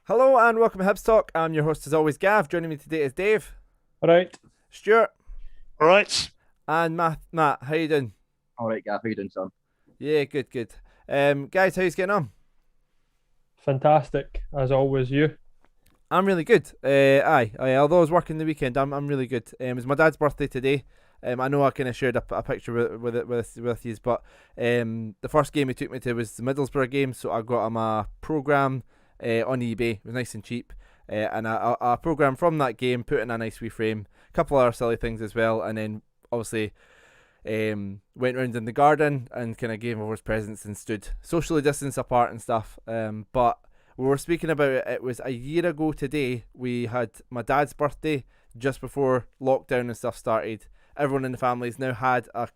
Hello and welcome to Hibs Talk. I'm your host as always, Gav. Joining me today is Dave, All right. Stuart, All right. and Matt. Matt, how you doing? All right, Gav, how you doing, son? Yeah, good, good. Guys, how you getting on? Fantastic, as always, you. I'm really good. Aye. Although I was working the weekend, I'm really good. It's my dad's birthday today. I know I kind of shared a picture with you, but the first game he took me to was the Middlesbrough game, so I got him a program on eBay. It was nice and cheap, and a program from that game, put in a nice wee frame, a couple other silly things as well, and then obviously went round in the garden and kind of gave over his presents and stood socially distanced apart and stuff. But we were speaking about it. It was a year ago today. We had my dad's birthday just before lockdown and stuff started. Everyone in the family's now had a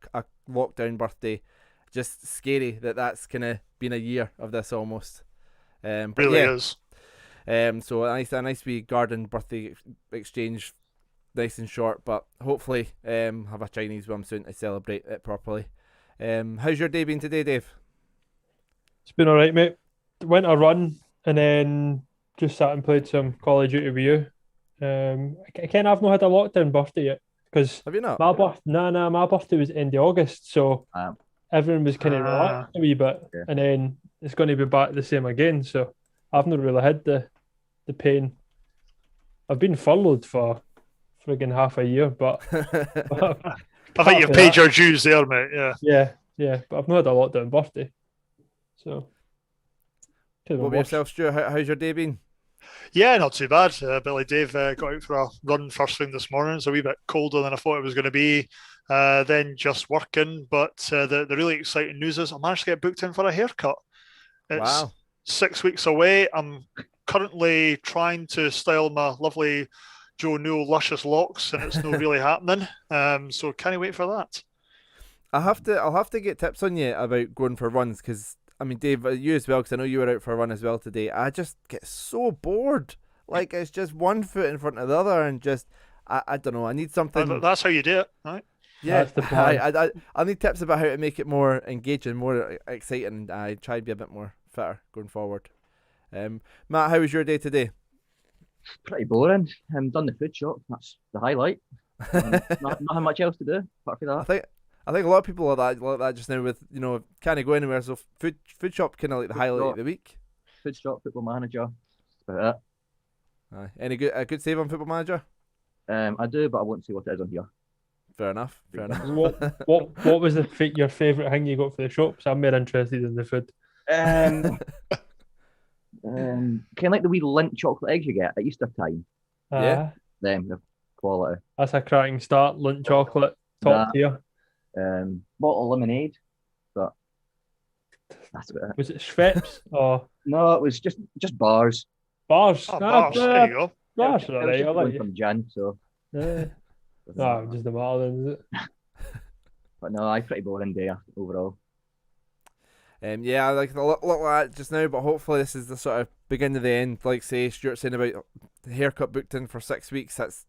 lockdown birthday. Just scary that that's kind of been a year of this almost. But Really yeah, is. so a nice wee garden birthday exchange, nice and short. But hopefully, have a Chinese one soon to celebrate it properly. How's your day been today, Dave? It's been all right, mate. Went a run and then just sat and played some Call of Duty with you. I've not had a lockdown birthday yet because Have you not? my birthday was end of August, so Um, everyone was kind of relaxed a wee bit, Yeah. and then it's going to be back the same again. So I've not really had the pain. I've been furloughed for friggin' half a year, but I think you've for paid that- your dues there, mate. Yeah. yeah, but I've not had a lockdown birthday, so could have What been about worse. yourself, Stuart? How's your day been? Yeah, not too bad. Billy Dave got out for a run first thing this morning. It's a wee bit colder than I thought it was going to be. Then just working. But the really exciting news is I managed to get booked in for a haircut. It's Wow. 6 weeks away. I'm currently trying to style my lovely Joe Newell luscious locks, and it's not really happening. So can't wait for that. I'll have to get tips on you about going for runs because I mean, Dave, you as well, because I know you were out for a run as well today. I just get so bored. Like it's just one foot in front of the other, and just I don't know. I need something. That's how you do it, right? Yeah, That's the plan. I need tips about how to make it more engaging, more exciting. I try to be a bit more fitter going forward. Matt, how was your day today? pretty boring. Done the food shop. That's the highlight. Nothing much else to do apart from I that. think I think a lot of people are like that just now with can't go anywhere. So food shop kind of like the Food highlight of shop. the week. Food shop, football manager. That's about Aye. Any good a good save on Football Manager? it. I do, but I won't say what it is on here. Fair enough. Fair enough. What was your favourite thing you got for the shops? I'm more interested in the food. Um, kind of like the wee Lindt chocolate eggs you get at Easter time. Yeah. Them, the quality. That's a cracking start. Lindt chocolate, top That. tier. Bottle of lemonade, but that's about it. Was it Schweppes or No, it was just bars. bars? Oh, bars. There you go. Bars It are was alright. I just like one it. from Jan, so. No, just the Marlins, is it? But no, I pretty boring day overall. Yeah, I like a lot like that just now, but hopefully this is the sort of beginning of the end. Like say Stuart saying about the haircut booked in for 6 weeks. That's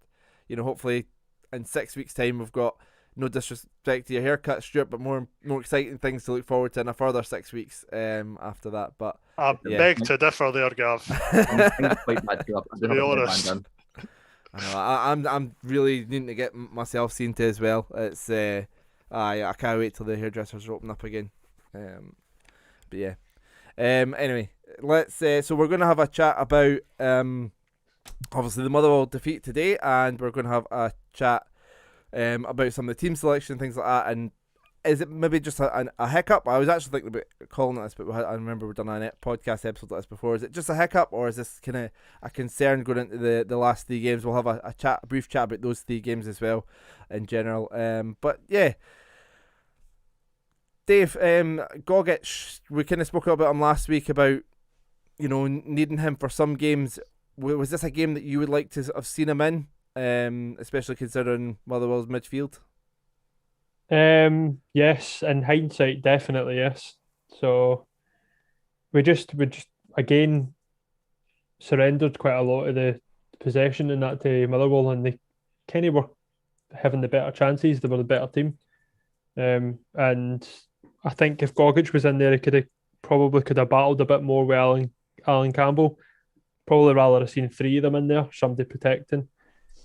hopefully in 6 weeks' time we've got no disrespect to your haircut, Stuart, but more exciting things to look forward to in a further 6 weeks after that. But I Yeah. beg to differ there, Gav. I'm quite bad too. I To do be have a headband honest. on. I know I'm really needing to get myself seen to as well. It's I can't wait till the hairdressers open up again. But yeah. Anyway, let's. So we're going to have a chat about obviously the Motherwell defeat today, and we're going to have a chat about some of the team selection things like that. And is it maybe just a hiccup? I was actually thinking about calling it this, but I remember we've done a podcast episode like this before. Is it just a hiccup, or is this kind of a concern going into the last 3 games? We'll have a brief chat about those 3 games as well, in general. But yeah. Dave, Gogic, we kind of spoke about him last week about, needing him for some games. Was this a game that you would like to have seen him in, especially considering Motherwell's midfield? Yes, in hindsight, definitely yes. So we just again surrendered quite a lot of the possession in that to Motherwell, and they kind of were having the better chances. They were the better team, and I think if Gogic was in there, he could have battled a bit more with Alan Campbell. probably rather have seen 3 of them in there, somebody protecting.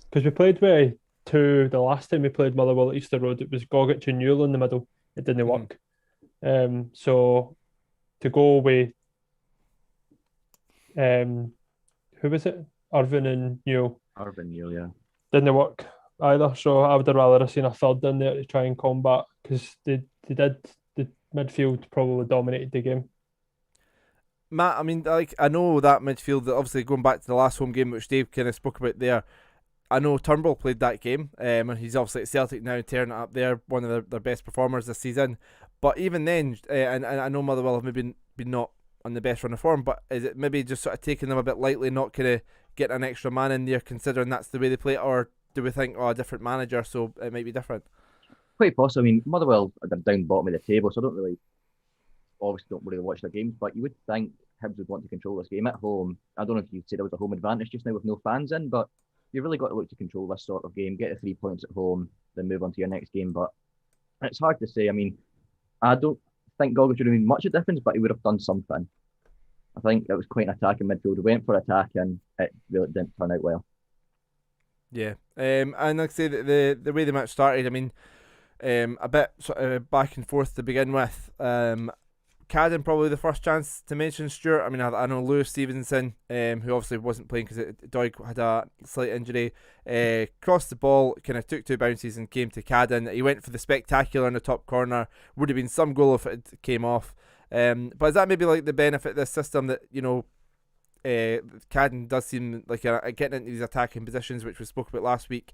Because we played with 2 the last time we played Motherwell at Easter Road. It was Gogic and Newell in the middle. It didn't work. So to go with who was it? Irvin and Newell. Irvin Newell, yeah. Didn't work either. So I would have rather have seen a third in there to try and combat, because they did, the midfield probably dominated the game. Matt, I mean, like, I know that midfield, obviously going back to the last home game which Dave kind of spoke about there, I know Turnbull played that game, and he's obviously at Celtic now, tearing it up there, one of their best performers this season. But even then, and I know Motherwell have maybe been not on the best run of form, but is it maybe just sort of taking them a bit lightly, not kind of getting an extra man in there, considering that's the way they play, or do we think, a different manager, so it might be different? Quite possible. I mean, Motherwell are down bottom of the table, so I don't really watch their games, but you would think Hibs would want to control this game at home. I don't know if you'd say there was a home advantage just now with no fans in, but you really got to look to control this sort of game, get the 3 points at home, then move on to your next game. But it's hard to say. I mean, I don't think Gogic would have made much of a difference, but he would have done something. I think it was quite an attacking midfield. We went for attack and it really didn't turn out well. Yeah, and like I say, the way the match started, I mean, a bit sort of back and forth to begin with. Cadden probably the first chance to mention, Stuart. I mean, I know Lewis Stevenson, who obviously wasn't playing because Doig had a slight injury, crossed the ball, kind of took 2 bounces and came to Cadden. He went for the spectacular in the top corner. Would have been some goal if it came off. But is that maybe like the benefit of this system, that, you know, Cadden does seem like getting into these attacking positions, which we spoke about last week.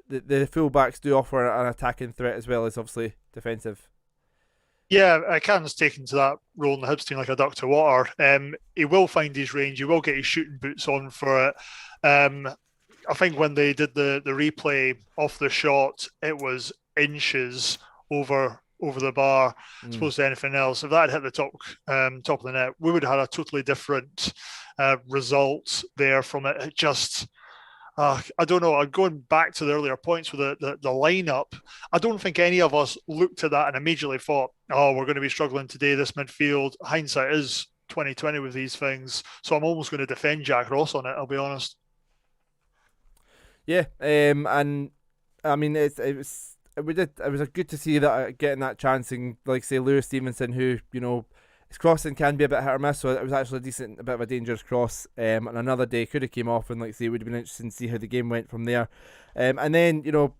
The fullbacks do offer an attacking threat as well as obviously defensive. Yeah, Cadden's taken to that role in the Hibs team like a duck to water. He will find his range. He will get his shooting boots on for it. I think when they did the replay off the shot, it was inches over the bar, as opposed to anything else. If that had hit the top of the net, we would have had a totally different result there from it. It just... I don't know. Going back to the earlier points with the lineup, I don't think any of us looked at that and immediately thought, "Oh, we're going to be struggling today." This midfield. Hindsight is 2020 with these things, so I'm almost going to defend Jack Ross on it. I'll be honest. Yeah, and I mean, it was good to see that getting that chance, and like say Lewis Stevenson, who, you know, his crossing can be a bit hit or miss, so it was actually a bit of a dangerous cross. On another day, could have came off, and like say, it would have been interesting to see how the game went from there. And then, you know,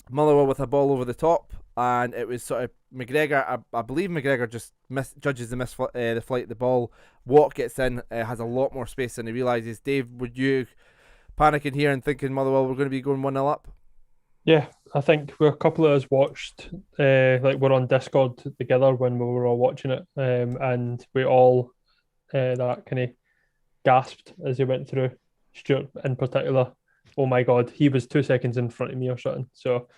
Motherwell with a ball over the top, and it was sort of McGregor. I believe McGregor just judges the flight of the ball. Watt gets in, has a lot more space than he realises. Dave, would you panicking here and thinking Motherwell were going to be going 1-0 up? Yeah, I think a couple of us watched, like we're on Discord together when we were all watching it, and we all that kind of gasped as he went through. Stuart in particular, oh my God, he was 2 seconds in front of me or something. So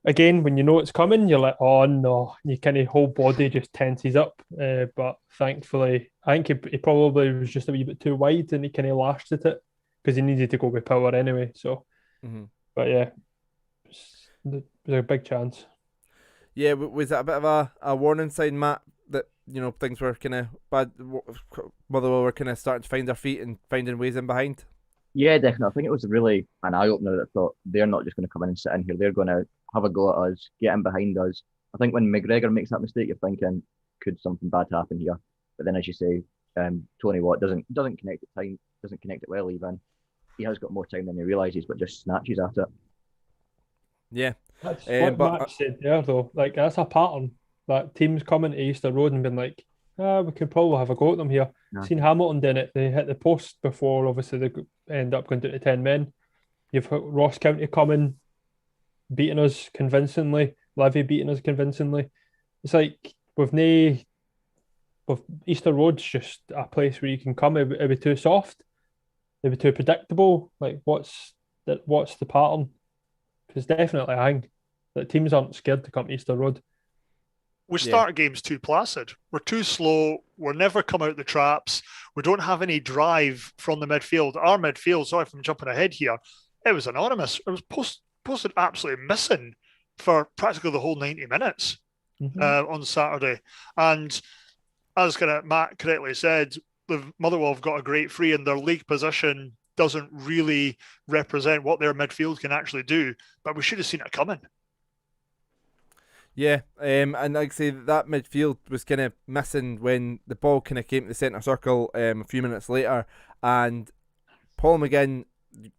again, when you know it's coming, you're like, oh no, your kind of whole body just tenses up. But thankfully, I think he probably was just a wee bit too wide, and he kind of lashed at it because he needed to go with power anyway. So, But yeah. There's a big chance. Yeah, was that a bit of a warning sign, Matt, that, you know, things were kind of bad? Motherwell were kind of starting to find their feet and finding ways in behind? Yeah, definitely. I think it was really an eye-opener that I thought they're not just going to come in and sit in here. They're going to have a go at us, get in behind us. I think when McGregor makes that mistake, you're thinking, could something bad happen here? But then, as you say, Tony Watt doesn't connect at time, doesn't connect it well even. He has got more time than he realises, but just snatches at it. Yeah, that's what Matt said there, though. Like, that's a pattern that teams coming to Easter Road and been like, we could probably have a go at them here. Yeah. Seen Hamilton doing it. They hit the post before, obviously, they end up going down to 10 men. You've got Ross County coming, beating us convincingly. Levy beating us convincingly. It's like, with Easter Road's just a place where you can come. It'd be too soft. It'd be too predictable. Like, what's the pattern? Because definitely I think that teams aren't scared to come to Easter Road. We start games too placid. We're too slow. We're never come out the traps. We don't have any drive from the midfield. Our midfield, sorry if I'm jumping ahead here, it was anonymous. It was posted absolutely missing for practically the whole 90 minutes on Saturday. And as Matt correctly said, Motherwell have got a great free, and their league position doesn't really represent what their midfield can actually do. But we should have seen it coming. Yeah, and like I say, that midfield was kind of missing when the ball kind of came to the centre circle a few minutes later, and Paul McGinn,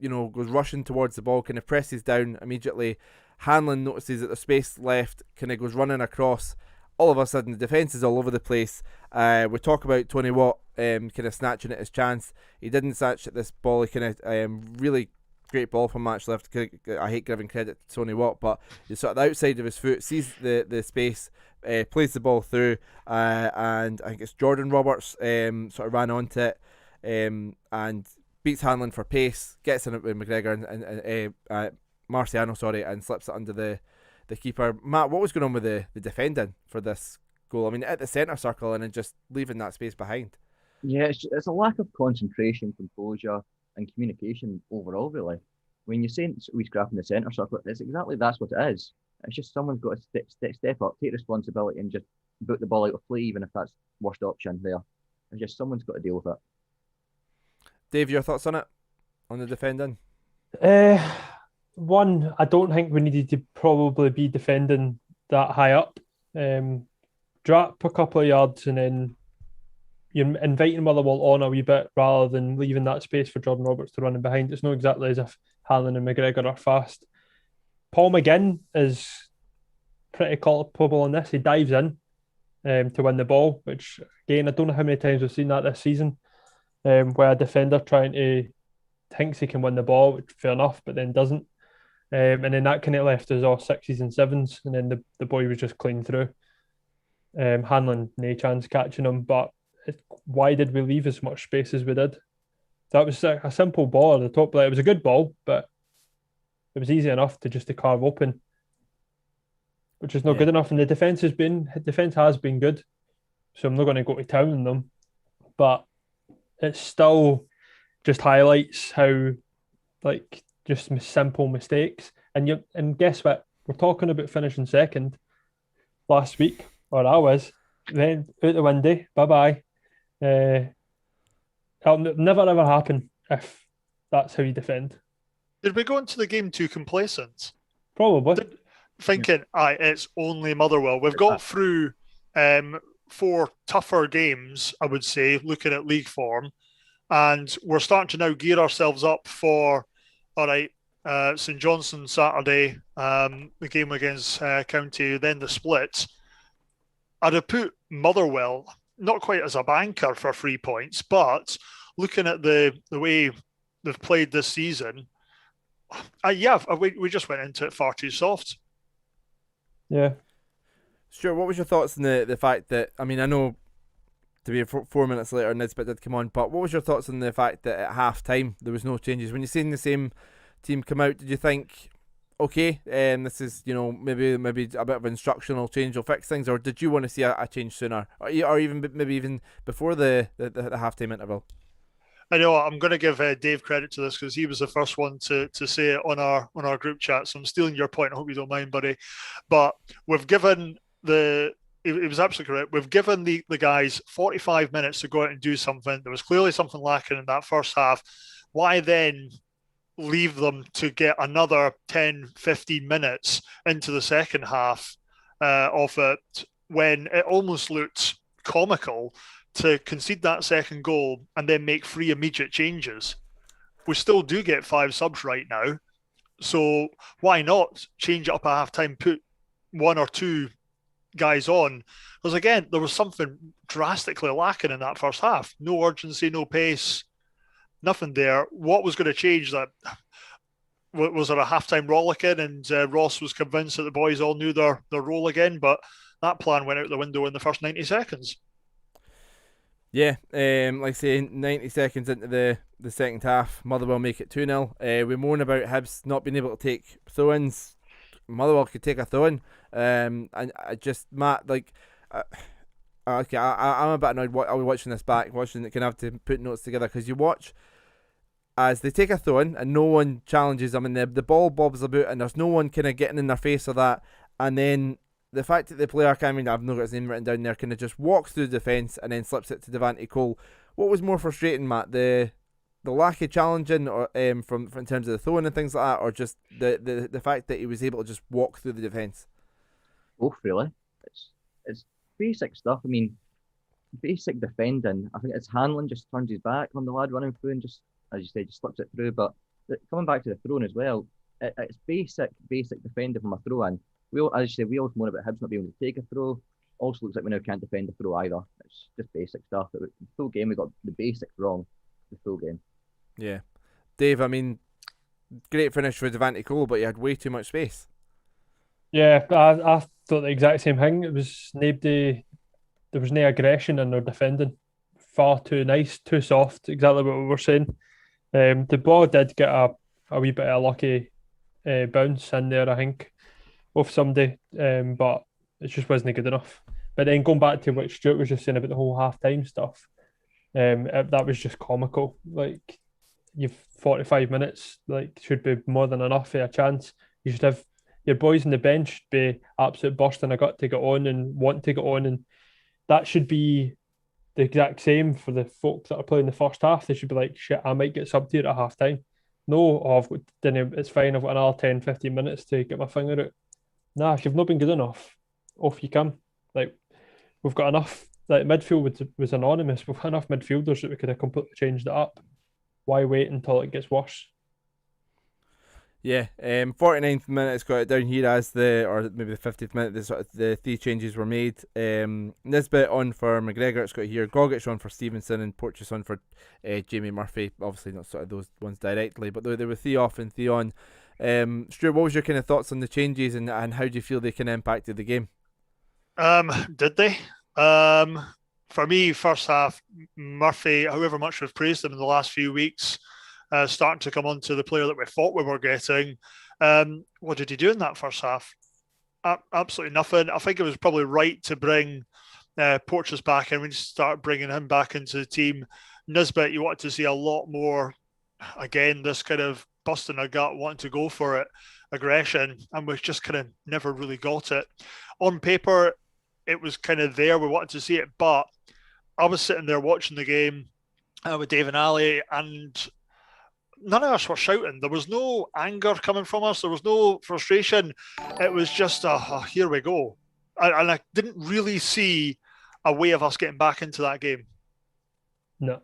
goes rushing towards the ball, kind of presses down immediately. Hanlon notices that there's space left, kind of goes running across. All of a sudden, the defence is all over the place. We talk about Tony Watt kind of snatching at his chance. He didn't snatch at this ball. He kind of really great ball from match left. I hate giving credit to Tony Watt, but he's sort of the outside of his foot, sees the space, plays the ball through, and I think it's Jordan Roberts sort of ran onto it and beats Hanlon for pace, gets in it with McGregor and Marciano, and slips it under the keeper. Matt, what was going on with the defending for this goal? I mean, at the centre circle and then just leaving that space behind. Yeah, it's a lack of concentration, composure, and communication overall, really. When you're saying we scrap in the centre circle, that's what it is. It's just someone's got to step up, take responsibility, and just boot the ball out of play, even if that's worst option there. It's just someone's got to deal with it. Dave, your thoughts on it? On the defending? One, I don't think we needed to probably be defending that high up. Drop a couple of yards and then you're inviting Motherwell on a wee bit rather than leaving that space for Jordan Roberts to run in behind. It's not exactly as if Hanlon and McGregor are fast. Paul McGinn is pretty culpable on this. He dives in to win the ball, which, again, I don't know how many times we've seen that this season, where a defender thinks he can win the ball, which fair enough, but then doesn't. And then that kind of left us all sixes and sevens, and then the boy was just clean through. Hanlon, no chance catching him, but why did we leave as much space as we did? That was a simple ball at the top. It was a good ball, but it was easy enough to carve open, which is not good enough. And the defence has been good, so I'm not going to go to town on them, but it still just highlights how just simple mistakes. And guess what? We're talking about finishing second last week, or I was. Then out the window, bye-bye. It'll never ever happen if that's how you defend. Did we go into the game too complacent? Probably. Thinking, it's only Motherwell. We've got through 4 tougher games, I would say, looking at league form. And we're starting to now gear ourselves up for, St Johnstone Saturday, the game against County, then the split. I'd have put Motherwell, not quite as a banker for 3 points, but looking at the way they've played this season, we just went into it far too soft. Yeah. Stuart, what was your thoughts on the fact that, I mean, I know to be 4 minutes later Nisbet did come on, but what was your thoughts on the fact that at half time there was no changes? When you're seeing the same team come out, did you think, okay, this is, maybe a bit of instructional change will fix things, or did you want to see a change sooner, or even maybe even before the half-time interval? I know I'm going to give Dave credit to this because he was the first one to say it on our group chat, so I'm stealing your point. I hope you don't mind, buddy. But we've given it was absolutely correct. We've given the guys 45 minutes to go out and do something. There was clearly something lacking in that first half. Why then leave them to get another 10, 15 minutes into the second half of it when it almost looked comical to concede that second goal and then make 3 immediate changes? We still do get 5 subs right now. So why not change it up at half-time, put 1 or 2 guys on? Because again, there was something drastically lacking in that first half. No urgency, no pace, nothing there. What was going to change that? Was there a halftime rollicking and Ross was convinced that the boys all knew their role again? But that plan went out the window in the first 90 seconds. Yeah, like I say, 90 seconds into the second half, Motherwell make it 2-0. We moan about Hibs not being able to take throw-ins. Motherwell could take a throw-in. And I just, Matt, okay, I'm a bit annoyed watching this back, watching it, kind of have to put notes together, because you watch as they take a throw-in and no one challenges them, and the ball bobs about and there's no one kind of getting in their face or that, and then the fact that the player, I've not got his name written down there, kind of just walks through the defence and then slips it to Devante Cole. what was more frustrating, Matt? The lack of challenging, or from in terms of the throwing and things like that, or just the fact that he was able to just walk through the defence? Both really. It's basic stuff. I mean, basic defending. I think it's Hanlon just turns his back on the lad running through and just, as you say, just slips it through. But coming back to the throwing as well, it's basic defending from a throw in. As you say, we always moan about Hibs not being able to take a throw. Also looks like we now can't defend a throw either. It's just basic stuff. The full game, we got the basics wrong. The full game. Yeah, Dave. I mean, great finish for Devante Cole, but he had way too much space. Yeah, I thought the exact same thing. It was nobody. There was no aggression in their defending. Far too nice, too soft. Exactly what we were saying. The ball did get a wee bit of a lucky bounce in there, I think, off somebody, but it just wasn't good enough. But then going back to what Stuart was just saying about the whole half-time stuff, that was just comical. Like, you've 45 minutes, like, should be more than enough for a chance. You should have your boys on the bench be absolute bursting a gut to get on and want to get on, and that should be the exact same for the folk that are playing the first half. They should be like, shit, I might get subbed here at half time. No, I've got dinner, it's fine, I've got another 10, 15 minutes to get my finger out. Nah, if you've not been good enough, off you come. Like, we've got enough, like, midfield was anonymous. We've got enough midfielders that we could have completely changed it up. Why wait until it gets worse? Yeah, 49th minute, it's got it down here as or maybe the 50th minute, the three changes were made. Nisbet on for McGregor, it's got here Gogic on for Stevenson and Porteous on for Jamie Murphy. Obviously not sort of those ones directly, but they were three off and three on. Stuart, what was your kind of thoughts on the changes and how do you feel they can impact the game? Did they? For me, first half, Murphy, however much we've praised him in the last few weeks, starting to come on to the player that we thought we were getting. What did he do in that first half? Absolutely nothing. I think it was probably right to bring Porteous back and we just start bringing him back into the team. Nisbet, you wanted to see a lot more, again, this kind of busting a gut, wanting to go for it, aggression, and we just kind of never really got it. On paper, it was kind of there. We wanted to see it, but I was sitting there watching the game with Dave and Ali, and none of us were shouting. There was no anger coming from us. There was no frustration. It was just, here we go. And I didn't really see a way of us getting back into that game. No.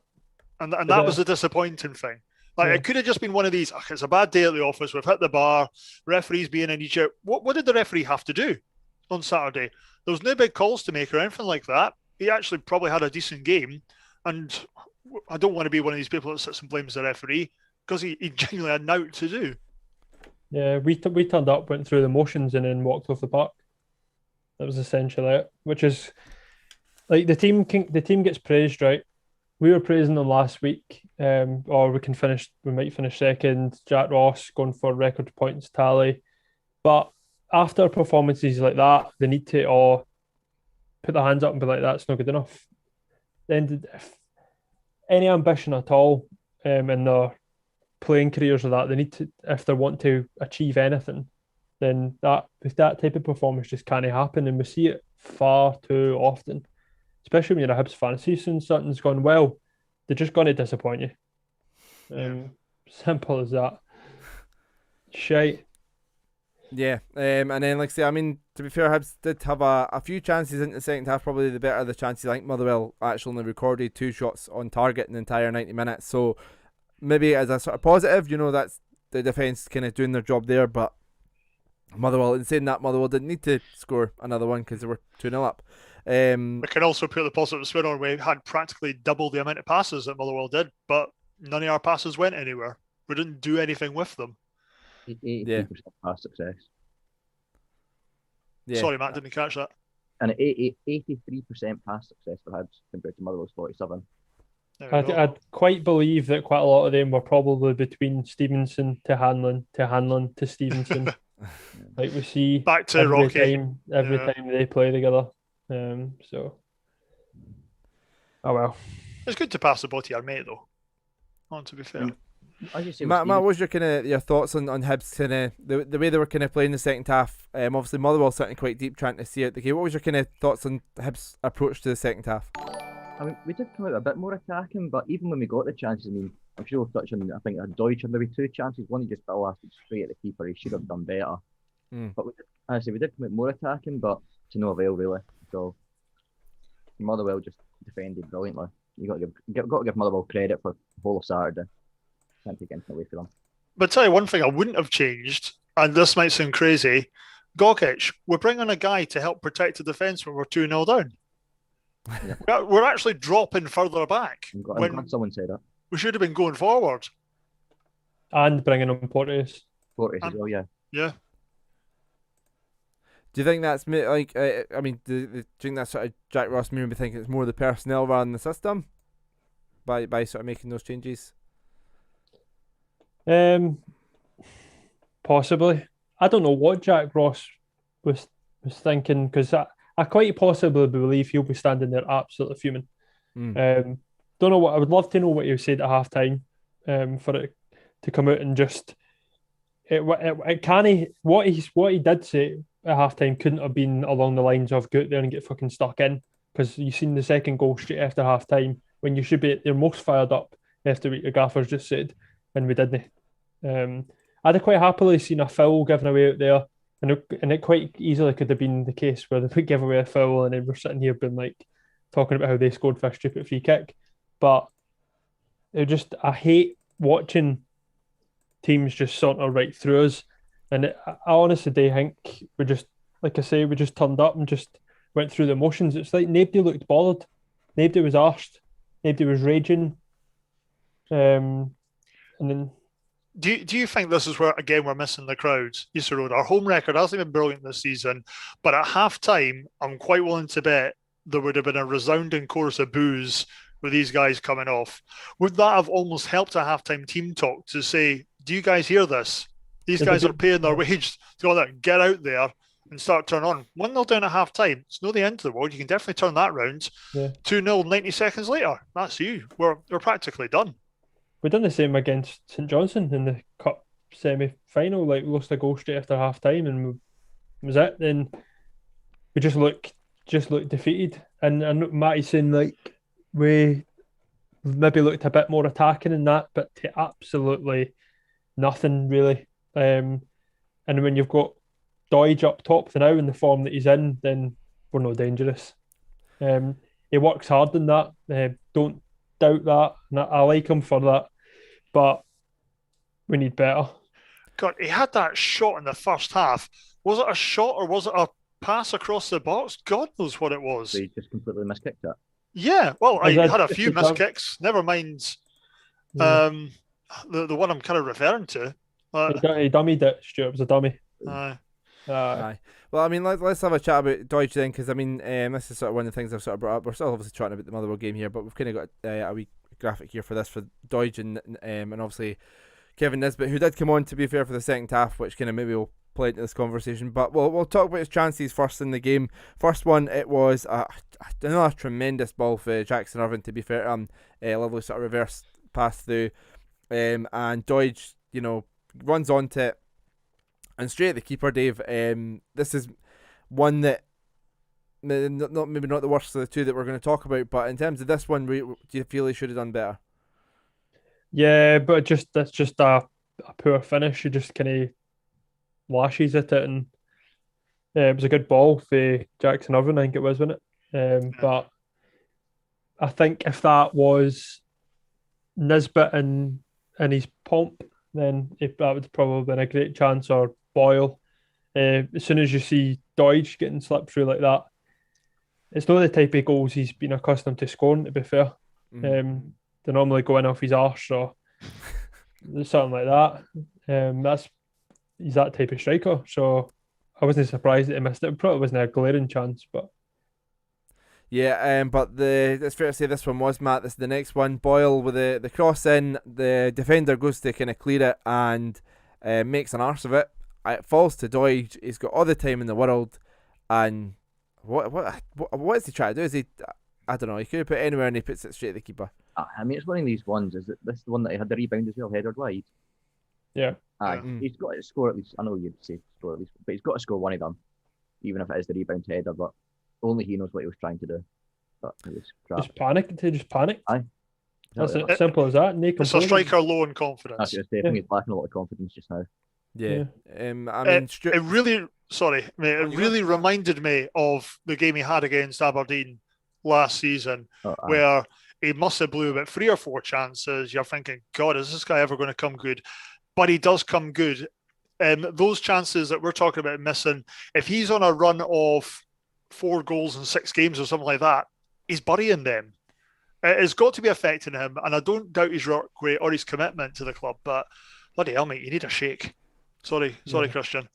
And that was the disappointing thing. Like, It could have just been one of these, it's a bad day at the office, we've hit the bar, referees being in each out. What did the referee have to do on Saturday? There was no big calls to make or anything like that. He actually probably had a decent game. And I don't want to be one of these people that sits and blames the referee, because he genuinely had nothing to do. Yeah, we turned up, went through the motions, and then walked off the park. That was essentially it. Which is, like, the team gets praised, right? We were praising them last week, or we might finish second. Jack Ross going for record points tally, but after performances like that, they need to all put their hands up and be like, "That's not good enough." Then, if any ambition at all in their playing careers or that, they need to, if they want to achieve anything, then that type of performance just can't happen, and we see it far too often. Especially when you're a Hibs fan, see something's gone well, they're just going to disappoint you. Simple as that. Shite. Yeah, and then, like I say, I mean, to be fair, Hibs did have a few chances in the second half. Probably the better of the chances. I think Motherwell actually only recorded 2 shots on target in the entire 90 minutes. So maybe as a sort of positive, that's the defence kind of doing their job there. But Motherwell, in saying that, Motherwell didn't need to score another one because they were 2-0 up. We can also put the positive spin on. We had practically double the amount of passes that Motherwell did, but none of our passes went anywhere. We didn't do anything with them. 83% pass success. Yeah. Sorry, Matt, didn't catch that. And 83% pass success for Hibs compared to Motherwell's 47%. I'd quite believe that quite a lot of them were probably between Stevenson to Hanlon to Stevenson. Like we see back to Rocky every time they play together. So, oh well. It's good to pass the ball to your mate, though. To be fair. Matt, what was your thoughts on Hibs kind of the way they were kind of playing the second half? Obviously Motherwell sitting quite deep trying to see out the game. What was your kind of thoughts on Hibs' approach to the second half? I mean, we did come out a bit more attacking, but even when we got the chances, I mean, I'm sure we'll touch on, I think, Deutsch had maybe 2 chances. One he just blasted straight at the keeper. He should have done better. Mm. But as I say, we did come out more attacking, but to no avail, really. So Motherwell just defended brilliantly. You got to give Motherwell credit for the whole of Saturday. Can't take anything away from them. But tell you one thing I wouldn't have changed, and this might sound crazy, Gokic, we're bringing a guy to help protect the defence when we're 2-0 down. Yeah. We're actually dropping further back I'm when glad someone said that. we should have been going forward. And bringing on Porteous. Porteous as well, yeah. Yeah. Do you think that's like? I mean, do you think that's sort of Jack Ross made me think it's more the personnel rather than the system by sort of making those changes? Possibly. I don't know what Jack Ross was thinking, because I quite possibly believe he'll be standing there absolutely fuming. Mm. Don't know what I would love to know what he said at half time. For it to come out and just it can't, what he did say at half time couldn't have been along the lines of go out there and get fucking stuck in, because you seen the second goal straight after half time when you should be at your most fired up after what your gaffer's just said, and we didn't. I'd have quite happily seen a foul given away out there, and it quite easily could have been the case where they would give away a foul and then we're sitting here being like talking about how they scored for a stupid free kick. But I hate watching teams just saunter right through us, and I honestly do think we just, like I say, we just turned up and just went through the motions. It's like nobody looked bothered, nobody was arsed, nobody was raging, and then. Do you think this is where, again, we're missing the crowds? Easter Road, our home record hasn't been brilliant this season, but at half time, I'm quite willing to bet there would have been a resounding chorus of boos with these guys coming off. Would that have almost helped a halftime team talk to say, do you guys hear this? These guys are paying their wage to go there, get out there and start turning on. 1-0 down at half time, it's not the end of the world. You can definitely turn that round. Yeah. 2-0 90 seconds later. That's you. We're practically done. We done the same against St Johnstone in the cup semi-final. Like, we lost a goal straight after half time, and was it. Then we just looked defeated. And Matty's saying like we maybe looked a bit more attacking in that, but to absolutely nothing really. And when you've got Doige up top now in the form that he's in, then we're not dangerous. He works hard in that. Don't doubt that, and I like him for that. But we need better. God, he had that shot in the first half. Was it a shot or was it a pass across the box? God knows what it was. So he just completely miskicked it. Yeah, well, I had a few it's miskicks. Never mind the one I'm kind of referring to. He dummied it, Stuart. It was a dummy. Aye. Well, I mean, let's have a chat about Deutsch then, because I mean, this is sort of one of the things I've sort of brought up. We're still obviously chatting about the Motherwell game here, but we've kind of got a wee graphic here for this for Deutsch and obviously Kevin Nisbet, who did come on, to be fair, for the second half, which kind of maybe will play into this conversation. But we'll talk about his chances first in the game. First one, it was another tremendous ball for Jackson Irvine, to be fair. A lovely sort of reverse pass through, and Deutsch, runs onto it. And straight at the keeper, Dave. This is one that maybe not the worst of the two that we're going to talk about, but in terms of this one, do you feel he should have done better? Yeah, but that's just a poor finish. He just kind of lashes at it, and it was a good ball for Jackson Irvine, I think it was, wasn't it? But I think if that was Nisbet and his pomp, then that would probably have been a great chance, or Boyle. As soon as you see Doige getting slipped through like that, it's not the type of goals he's been accustomed to scoring, to be fair. They normally go in off his arse or something like that. He's that type of striker, so I wasn't surprised that he missed it. It probably wasn't a glaring chance, but yeah, but it's fair to say this one was, Matt. This is the next one. Boyle with the cross in, the defender goes to kind of clear it and makes an arse of it. It falls to Doige. He's got all the time in the world, and what is he trying to do? Is he? I don't know. He could have put it anywhere, and he puts it straight at the keeper. I mean, it's one of these ones. Is it this the one that he had the rebound as well, headed wide? Yeah. He's got to score at least. I know you'd say score at least, but he's got to score one of them, even if it is the rebound header. But only he knows what he was trying to do. but it was crap. Just panicked. He just panicked. Aye. That's Exactly it. Simple as that. No It's a composure. striker low in that. confidence. That's what I say. I think he's lacking a lot of confidence just now. Yeah. I mean, It really, sorry, mate, Oh, it you really reminded me of the game he had against Aberdeen last season, Oh, aye. where he must have blew about 3 or 4 chances. You're thinking, God, is this guy ever going to come good? But he does come good. Those chances that we're talking about missing, if he's on a run of 4 goals in 6 games or something like that, he's burying them. It's got to be affecting him, and I don't doubt his work rate or his commitment to the club, but bloody hell, mate, you need a shake. Sorry, Yeah. Christian.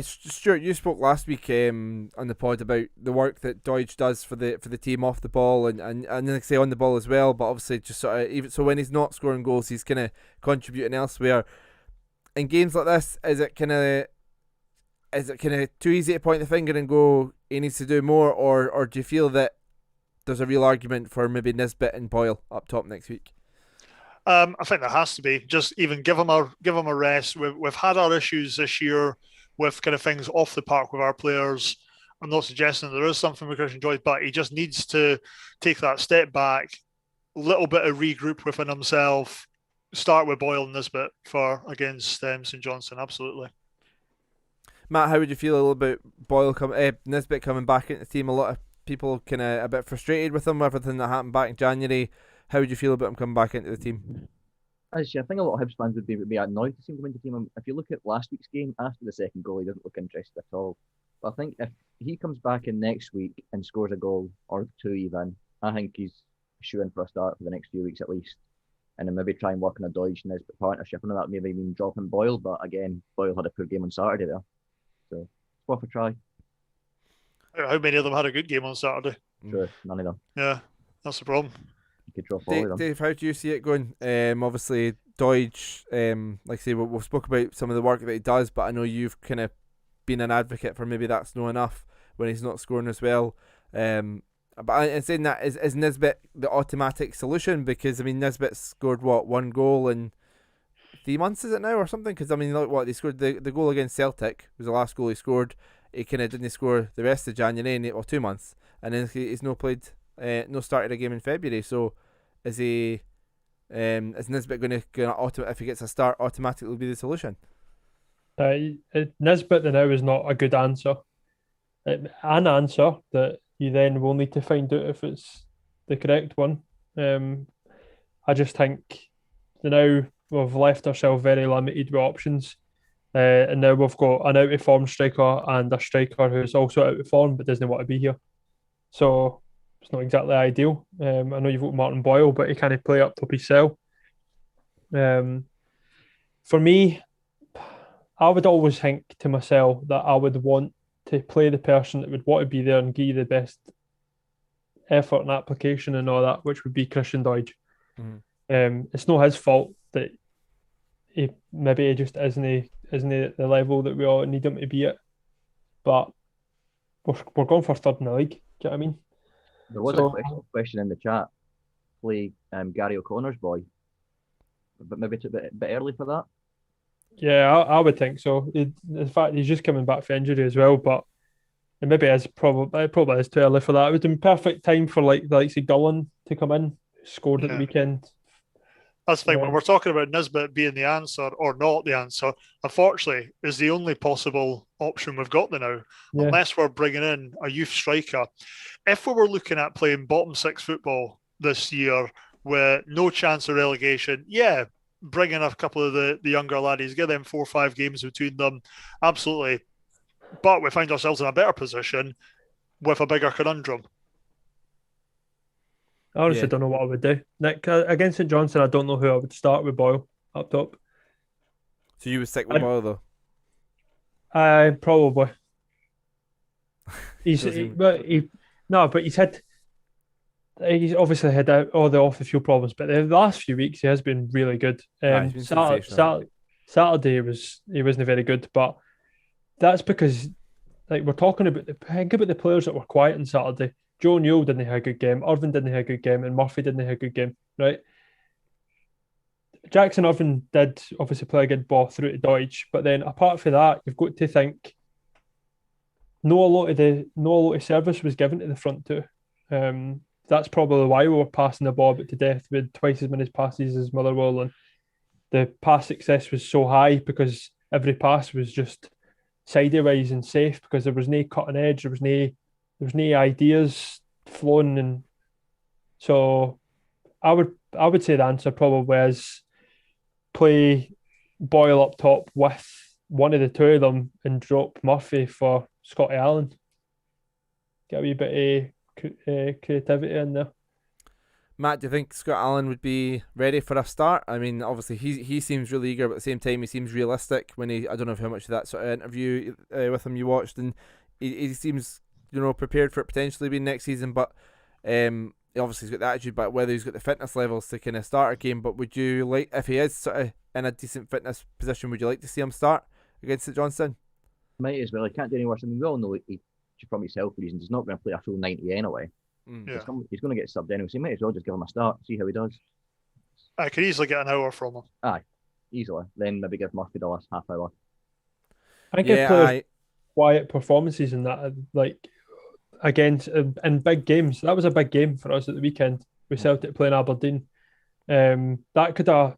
Stuart, you spoke last week on the pod about the work that Deutsch does for the team off the ball and like I say on the ball as well, but obviously just sort of even so when he's not scoring goals, he's kind of contributing elsewhere. In games like this, is it kind of too easy to point the finger and go he needs to do more, or do you feel that there's a real argument for maybe Nisbet and Boyle up top next week? I think there has to be. Just even give him a rest. We've had our issues this year with kind of things off the park with our players. I'm not suggesting there is something with Christian Joyce, but he just needs to take that step back, a little bit of regroup within himself, start with Boyle and Nisbet for against St Johnstone. Absolutely. Matt, how would you feel a little bit Boyle Nisbet coming back into the team? A lot of people kind of a bit frustrated with him, everything that happened back in January. How would you feel about him coming back into the team? Actually, I think a lot of Hibs fans would be annoyed to see him come into the team. If you look at last week's game, after the second goal, he doesn't look interested at all. But I think if he comes back in next week and scores a goal or 2 even, I think he's shooing for a start for the next few weeks at least. And then maybe try and work on a Deutsch and Nisbet partnership. I know that maybe mean dropping Boyle, but again, Boyle had a poor game on Saturday there. So it's worth a try. How many of them had a good game on Saturday? Sure, none of them. Yeah, that's the problem. You could drop all of them. Dave, how do you see it going? Obviously, Deutsch, like I say, we've spoke about some of the work that he does, but I know you've kind of been an advocate for maybe that's not enough when he's not scoring as well. But in saying that, is Nisbet the automatic solution? Because, I mean, Nisbet scored, 1 goal in 3 months, is it now, or something? Because, I mean, look, they scored the goal against Celtic, was the last goal he scored. He kind of didn't score the rest of January, or 2 months. And then he's no started a game in February. So, is Nisbet going to, if he gets a start, automatically be the solution? Nisbet now is not a good answer. An answer that you then will need to find out if it's the correct one. I just think now we've left ourselves very limited with options. And now we've got an out of form striker and a striker who's also out of form but doesn't want to be here. So it's not exactly ideal. I know you've got Martin Boyle, but he can't play up top his cell. For me, I would always think to myself that I would want to play the person that would want to be there and give you the best effort and application and all that, which would be Christian Deutsch. Mm-hmm. It's not his fault that he just isn't at the level that we all need him to be at. But we're going for third in the league. Do you know what I mean? There was a question in the chat. Play Gary O'Connor's boy, but maybe it's a bit early for that. Yeah, I would think so. In fact, he's just coming back for injury as well, but it maybe is probably is too early for that. It would have been perfect time for the likes of Gullen to come in, scored at the weekend. That's the thing. When we're talking about Nisbet being the answer or not the answer, unfortunately, is the only possible option we've got now, unless we're bringing in a youth striker. If we were looking at playing bottom 6 football this year with no chance of relegation, bring in a couple of the younger laddies, give them 4 or 5 games between them, absolutely. But we find ourselves in a better position with a bigger conundrum. I honestly don't know what I would do. Nick, against St Johnstone, I don't know who I would start with Boyle up top. So you would stick with Boyle, though? Probably. He's obviously had all the off-the-field problems, but the last few weeks he has been really good. Saturday he wasn't very good, but that's because we're talking about the players that were quiet on Saturday. Joe Newell didn't have a good game, Irvin didn't have a good game, and Murphy didn't have a good game, right? Jackson Irvin did obviously play a good ball through to Deutsch, but then apart from that, you've got to think no a lot of service was given to the front two. That's probably why we were passing the ball about to death. We had twice as many passes as Motherwell, and the pass success was so high because every pass was just sideways and safe because there was no cutting edge, there was no ideas flowing, and so I would say the answer probably is play Boyle up top with one of the two of them and drop Murphy for Scotty Allen. Get a wee bit of creativity in there. Matt, do you think Scott Allen would be ready for a start? I mean, obviously he seems really eager, but at the same time he seems realistic. When I don't know how much of that sort of interview with him you watched, and he seems prepared for it potentially being next season. But obviously he's got the attitude, but whether he's got the fitness levels to kind of start a game. But would you like, if he is sort of in a decent fitness position, would you like to see him start against St Johnstone? Might as well. He can't do any worse. I mean, we all know he from his health reasons, he's not going to play a full 90 anyway. Yeah. He's going to get subbed anyway, so you might as well just give him a start, see how he does. I could easily get an hour from him. Aye, easily. Then maybe give Murphy the last half hour. I think if players quiet performances in that, like against in big games, that was a big game for us at the weekend with Celtic playing Aberdeen. That could have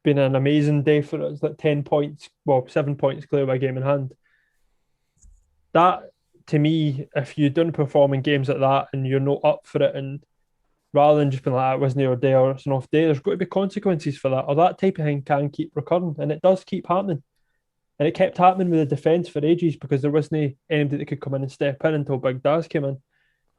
been an amazing day for us, like 7 points clear by game in hand. That, to me, if you don't perform in games like that and you're not up for it, and rather than just being like, it wasn't your day or it's an off day, there's got to be consequences for that, or that type of thing can keep recurring, and it does keep happening. And it kept happening with the defence for ages because there wasn't anybody that could come in and step in until Big Daz came in.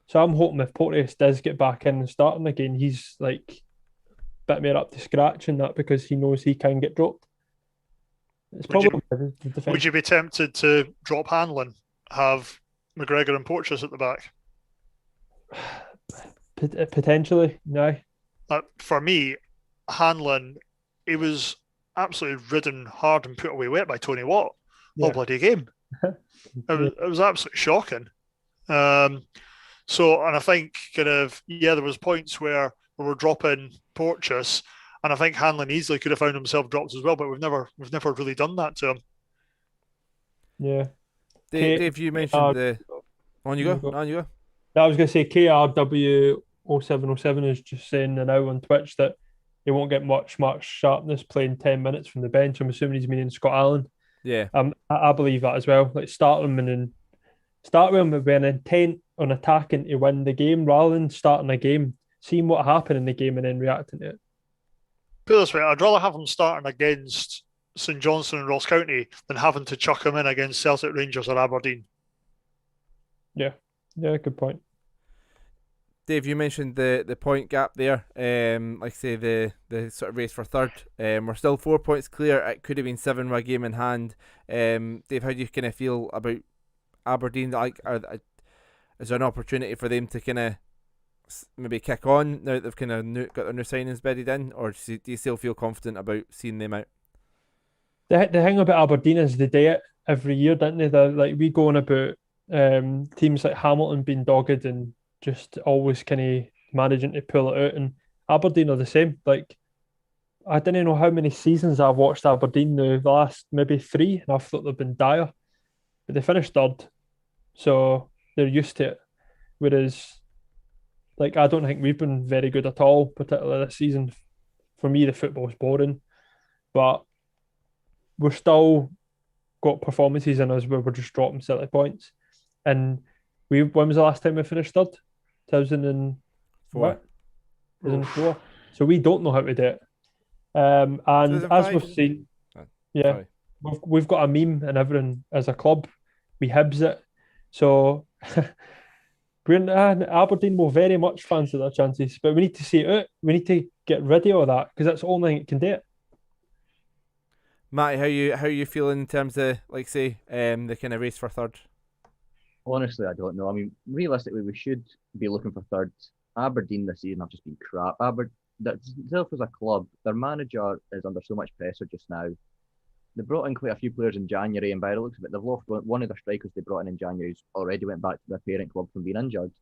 So I'm hoping if Porteous does get back in and starting again, he's like a bit more up to scratch in that because he knows he can get dropped. It's probably the defence. Would you be tempted to drop Hanlon, have McGregor and Porteous at the back? Potentially, no. For me, Hanlon, he was absolutely ridden hard and put away wet by Tony Watt all bloody game. It was absolutely shocking. And I think there was points where we were dropping Porteous, and I think Hanlon easily could have found himself dropped as well, but we've never really done that to him. Yeah. Dave, you mentioned the. On you go. I was going to say KRW0707 is just saying now on Twitch that he won't get much sharpness playing 10 minutes from the bench. I'm assuming he's meaning Scott Allen. Yeah. I believe that as well. Like start with him with an intent on attacking to win the game rather than starting a game, seeing what happened in the game and then reacting to it. Put it this way, I'd rather have him starting against St Johnstone and Ross County than having to chuck him in against Celtic, Rangers or Aberdeen. Yeah, good point. Dave, you mentioned the point gap there. Like I say, the sort of race for third. We're still 4 points clear. It could have been 7 with a game in hand. Dave, how do you kind of feel about Aberdeen? Like, is there an opportunity for them to kind of maybe kick on now that they've kind of got their new signings bedded in, or do you still feel confident about seeing them out? The thing about Aberdeen is they do it every year, don't they? Like we go on about teams like Hamilton being dogged and just always kind of managing to pull it out, and Aberdeen are the same. Like I didn't know how many seasons I've watched Aberdeen now, the last maybe 3, and I thought they've been dire, but they finished third, so they're used to it. Whereas, like, I don't think we've been very good at all, particularly this season. For me, the football's boring, but we're still got performances in us where we're just dropping silly points. And when was the last time we finished third? 2004. 2004. So we don't know how to do it. And as we've seen, we've got a meme and everything as a club. We Hibs it. So Aberdeen will very much fancy their chances, but we need to see it out. We need to get rid of all that because that's the only thing that can do it. Matty, how you feeling in terms of, like, say, the kind of race for third? Honestly, I don't know. I mean, realistically, we should be looking for third. Aberdeen this season have just been crap. Themselves as a club, their manager is under so much pressure just now. They brought in quite a few players in January, and by the looks of it, they've lost one of their strikers they brought in January who's already went back to their parent club from being injured.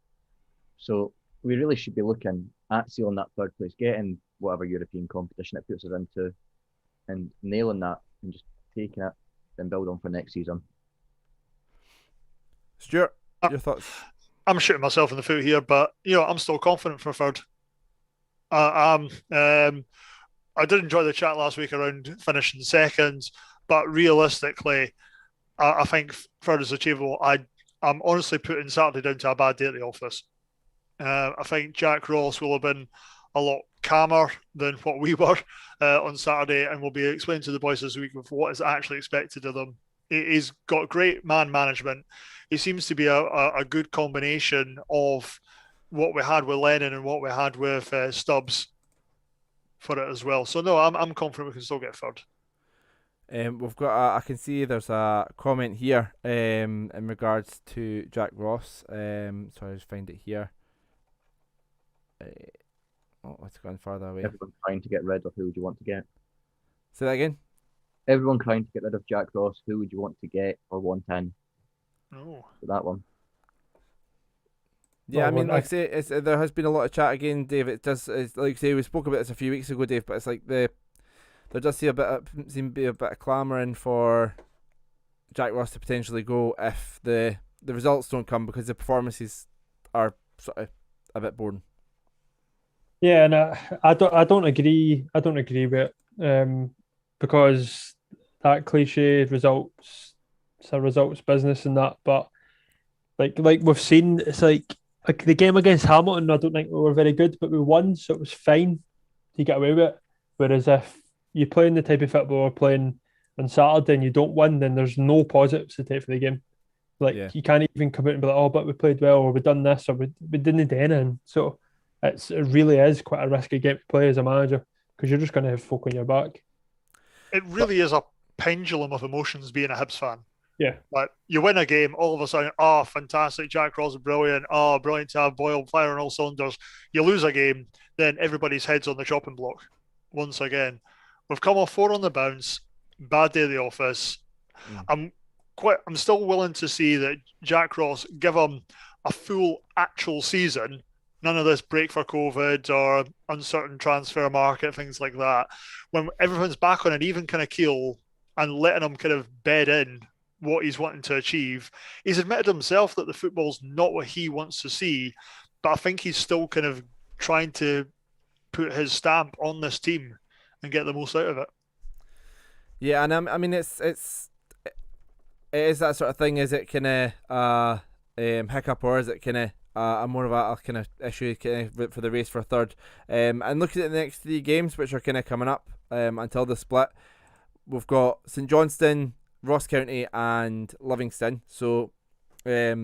So we really should be looking at sealing that third place, getting whatever European competition it puts us into, and nailing that and just taking it and build on for next season. Stuart, your thoughts? I'm shooting myself in the foot here, but I'm still confident for third. I am. I did enjoy the chat last week around finishing second, but realistically, I think third is achievable. I'm honestly putting Saturday down to a bad day at the office. I think Jack Ross will have been a lot calmer than what we were on Saturday, and will be explaining to the boys this week of what is actually expected of them. He's got great man management. He seems to be a good combination of what we had with Lennon and what we had with Stubbs for it as well. So no, I'm confident we can still get third. We've got. I can see there's a comment here in regards to Jack Ross. Sorry, I'll just find it here. It's gone farther away. Everyone trying to get rid of who would you want to get? Say that again. Everyone trying to get rid of Jack Ross. Who would you want to get or want in? Oh, That one. Yeah, Well, I mean, when like I say, there has been a lot of chat again, Dave. It's like I say, we spoke about this a few weeks ago, Dave. But it's like there does seem to be a bit of clamouring for Jack Ross to potentially go if the results don't come, because the performances are sort of a bit boring. Yeah, and I don't agree. I don't agree with it, because that cliche results. It's a results business and that, but like we've seen, it's like the game against Hamilton. I don't think we were very good, but we won, so it was fine to get away with it. Whereas if you're playing the type of football we're playing on Saturday and you don't win, then there's no positives to take for the game. Like Yeah. you can't even come out and be like, "Oh, but we played well," or "We done this," or "We didn't do anything." So it really is quite a risky game to play as a manager, because you're just going to have folk on your back. it really is a pendulum of emotions being a Hibs fan. Yeah. Like you win a game, all of a sudden, oh, fantastic, Jack Ross is brilliant. Oh, brilliant to have Boyle fire on all cylinders. You lose a game, then everybody's heads on the chopping block once again. We've come off 4 on the bounce, bad day at the office. Mm. I'm still willing to see that Jack Ross, give him a full actual season, none of this break for COVID or uncertain transfer market, things like that. When everyone's back on an even kind of keel and letting him kind of bed in what he's wanting to achieve. He's admitted himself that the football's not what he wants to see, but I think he's still kind of trying to put his stamp on this team and get the most out of it. Yeah, and I mean, it is that sort of thing. Is it kind of hiccup, or is it kind of a more of a kind of issue for the race for third? And looking at the next 3 games, which are kind of coming up until the split, we've got St Johnstone, Ross County and Livingston. So, I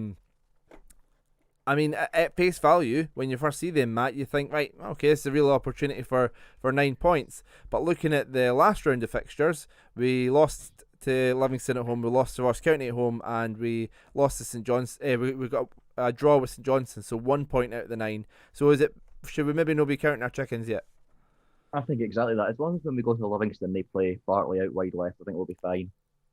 mean, at face value, when you first see them, Matt, you think, right, okay, this is a real opportunity for 9 points. But looking at the last round of fixtures, we lost to Livingston at home, we lost to Ross County at home, and we lost to St John's. We got a draw with St Johnstone, so 1 point out of the 9. So should we maybe not be counting our chickens yet? I think exactly that. As long as when we go to Livingston, they play Bartley out wide left, I think we'll be fine.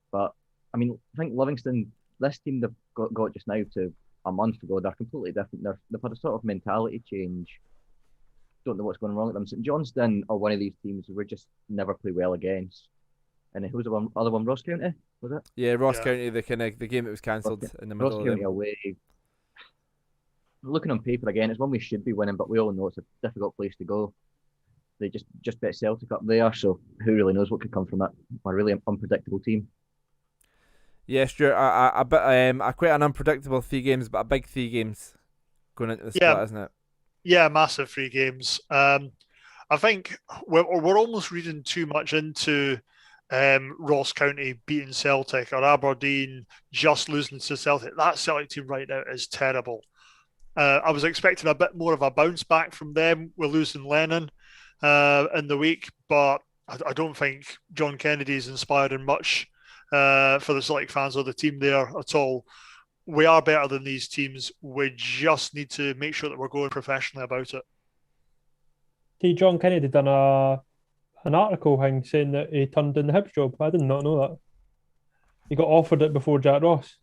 But I mean, I think Livingston, this team they've got just now to a month ago, they're completely different. They've had a sort of mentality change. Don't know what's going wrong with them. St Johnstone are one of these teams we just never play well against. And who's the other one? Ross County, was it? Yeah, Ross County, the game that was cancelled in the middle Ross of County them. away. Looking on paper again, it's one we should be winning, but we all know it's a difficult place to go. They just bet Celtic up there, so who really knows what could come from it? A really unpredictable team. Yeah, Stuart, a bit quite an unpredictable 3 games, but a big 3 games going into the split, isn't it? Yeah, massive 3 games. I think we're almost reading too much into Ross County beating Celtic or Aberdeen just losing to Celtic. That Celtic team right now is terrible. I was expecting a bit more of a bounce back from them. We're losing Lennon in the week, but I don't think John Kennedy's inspiring much for the Celtic fans or the team there at all. We are better than these teams. We just need to make sure that we're going professionally about it. See, John Kennedy done an article thing saying that he turned in the Hibs job. I did not know that. He got offered it before Jack Ross.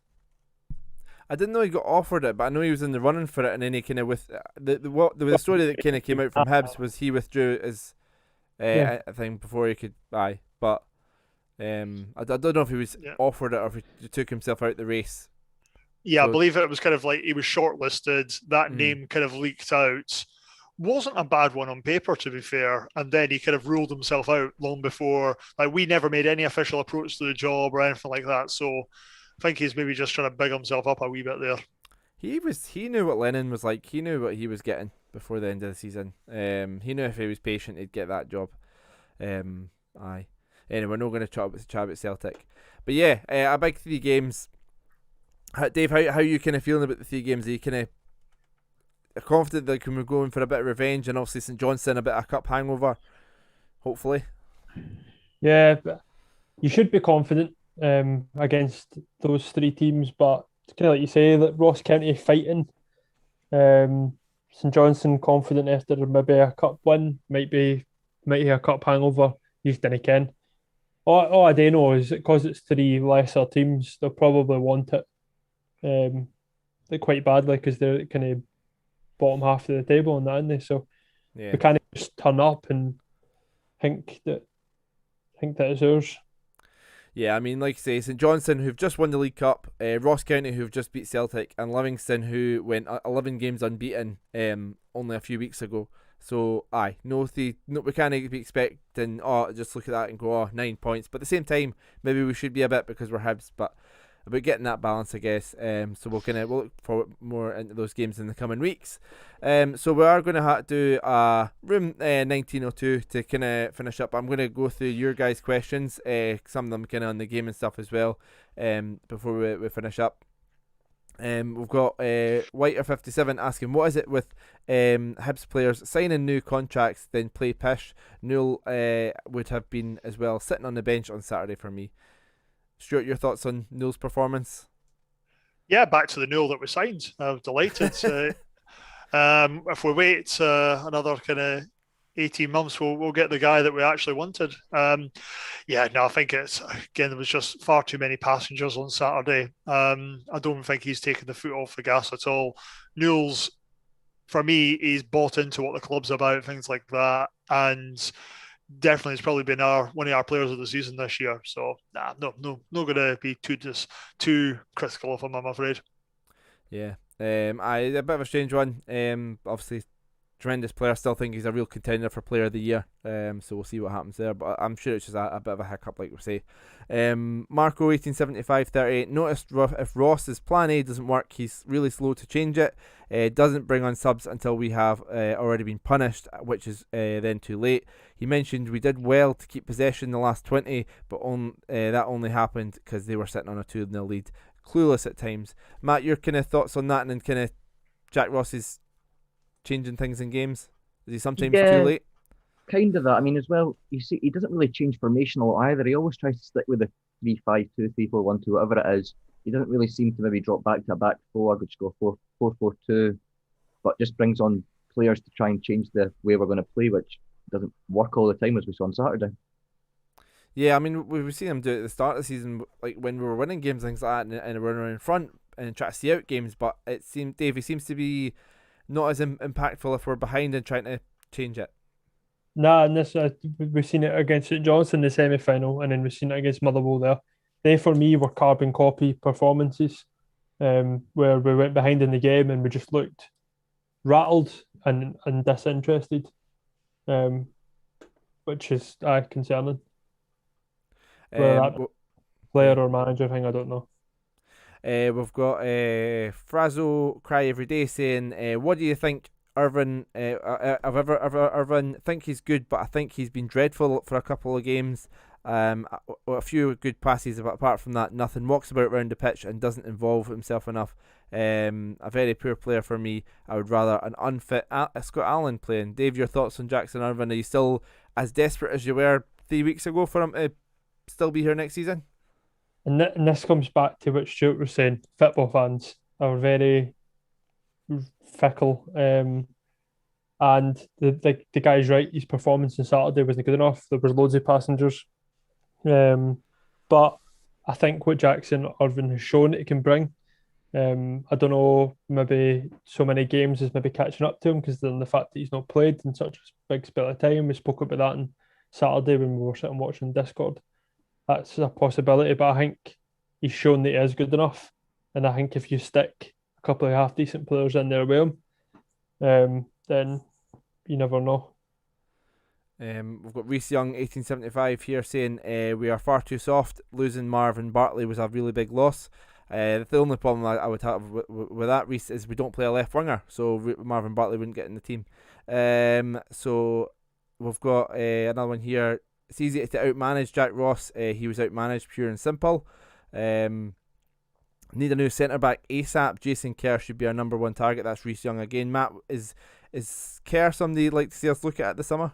I didn't know he got offered it, but I know he was in the running for it, and then he kind of the story that kind of came out from Hibs was he withdrew his thing before he could buy. But I don't know if he was offered it or if he took himself out the race. Yeah, I So- believe it was kind of like he was shortlisted. That Mm. name kind of leaked out. Wasn't a bad one on paper, to be fair. And then he kind of ruled himself out long before. Like, we never made any official approach to the job or anything like that. So I think he's maybe just trying to big himself up a wee bit there. He knew what Lennon was like. He knew what he was getting before the end of the season. He knew if he was patient, he'd get that job. Aye. Anyway, we're not going to chat about Celtic, but yeah, a big 3 games. Dave, how you kind of feeling about the 3 games? Are you kind of confident that we're going for a bit of revenge, and obviously St Johnstone a bit of a cup hangover, hopefully? Yeah, but you should be confident against those 3 teams, but it's kind of like you say that Ross County fighting, St Johnstone confident after maybe a cup win, might have a cup hangover. You just didn't ken. All I do know is that because it's 3 lesser teams, they'll probably want it quite badly because they're kind of bottom half of the table and that, aren't they? So Yeah. we can't just turn up and think that it's ours. Yeah, I mean, like I say, St Johnstone, who've just won the League Cup, Ross County, who've just beat Celtic, and Livingston, who went 11 games unbeaten only a few weeks ago. So, we can't be expecting, just look at that and go, 9 points. But at the same time, maybe we should be a bit because we're Hibs, but about getting that balance, I guess. So we'll look forward more into those games in the coming weeks. So we are going to do room 1902 to kind of finish up. I'm going to go through your guys' questions, some of them kind of on the game and stuff as well, before we finish up. We've got Whiter57 asking, what is it with Hibs players signing new contracts then play pish? Newell would have been as well sitting on the bench on Saturday for me. Stuart, your thoughts on Newell's performance? Yeah, back to the Newell that we signed. I'm delighted. If we wait another kind of 18 months, we'll get the guy that we actually wanted. I think there was just far too many passengers on Saturday. I don't think he's taken the foot off the gas at all. Newell's, for me, he's bought into what the club's about, things like that, and definitely has probably been one of our players of the season this year. So not going to be too critical of him, I'm afraid. Yeah, a bit of a strange one. Obviously, tremendous player. Still think he's a real contender for Player of the Year. So we'll see what happens there. But I'm sure it's just a bit of a hiccup, like we say. Marco 187538 noticed if Ross's plan A doesn't work, he's really slow to change it. Doesn't bring on subs until we have already been punished, which is then too late. He mentioned we did well to keep possession in the last 20, but that only happened because they were sitting on a 2-0 lead. Clueless at times. Matt, your kind of thoughts on that, and then kind of Jack Ross's changing things in games? Is he sometimes too late? Kind of that. I mean, as well, you see, he doesn't really change formation a lot either. He always tries to stick with the 3-5-2, 3-4-1-2, whatever it is. He doesn't really seem to maybe drop back to a back four, which go 4-4-2, but just brings on players to try and change the way we're going to play, which doesn't work all the time, as we saw on Saturday. Yeah, I mean, we've seen him do it at the start of the season, like when we were winning games, things like that, and running in front and try to see out games. But Davey seems to be not as impactful if we're behind and trying to change it. Nah, and this we've seen it against St Johnstone in the semi-final, and then we've seen it against Motherwell there. They, for me, were carbon copy performances, where we went behind in the game and we just looked rattled and disinterested, which is concerning. Whether that player or manager thing, I don't know. We've got Frazo Cry Every Day saying, what do you think, Irvin? Irvin, think he's good, but I think he's been dreadful for a couple of games. A few good passes, but apart from that, nothing. Walks about around the pitch and doesn't involve himself enough. A very poor player for me. I would rather an unfit Scott Allen playing. Dave, your thoughts on Jackson Irvin? Are you still as desperate as you were 3 weeks ago for him to still be here next season? And this comes back to what Stuart was saying. Football fans are very fickle, and the guy's right. His performance on Saturday wasn't good enough. There was loads of passengers, but I think what Jackson Irvin has shown that he can bring. I don't know, maybe so many games is maybe catching up to him because of the fact that he's not played in such a big spell of time. We spoke about that on Saturday when we were sitting watching Discord. That's a possibility, but I think he's shown that he is good enough. And I think if you stick a couple of half decent players in there with him, then you never know. We've got Reese Young, 1875 here saying we are far too soft. Losing Marvin Bartley was a really big loss. The only problem I would have with that, Reese, is we don't play a left winger, so Marvin Bartley wouldn't get in the team. So we've got another one here. It's easy to outmanage Jack Ross. He was outmanaged, pure and simple. Need a new centre back ASAP. Jason Kerr should be our number one target. That's Reese Young again. Matt, is Kerr somebody you'd like to see us look at this summer?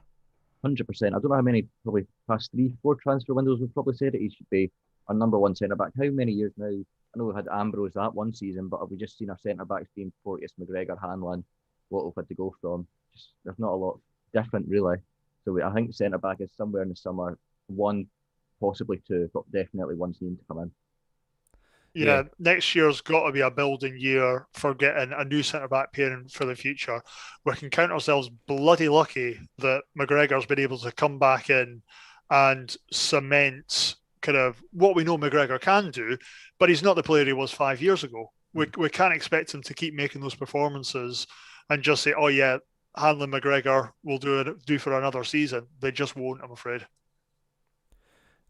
100%. I don't know how many, probably past 3-4 transfer windows we've probably said that he should be our number one centre back. How many years now? I know we had Ambrose that one season, but have we just seen our centre backs being Porteous, McGregor, Hanlon? What we've had to go from? Just there's not a lot different really. So I think centre back is somewhere in the summer, one, possibly two, but definitely one's needing to come in. Yeah, next year's got to be a building year for getting a new centre-back pairing for the future. We can count ourselves bloody lucky that McGregor's been able to come back in and cement kind of what we know McGregor can do, but he's not the player he was 5 years ago. We can't expect him to keep making those performances and just say, oh yeah, Hanlon McGregor will do for another season. They just won't, I'm afraid.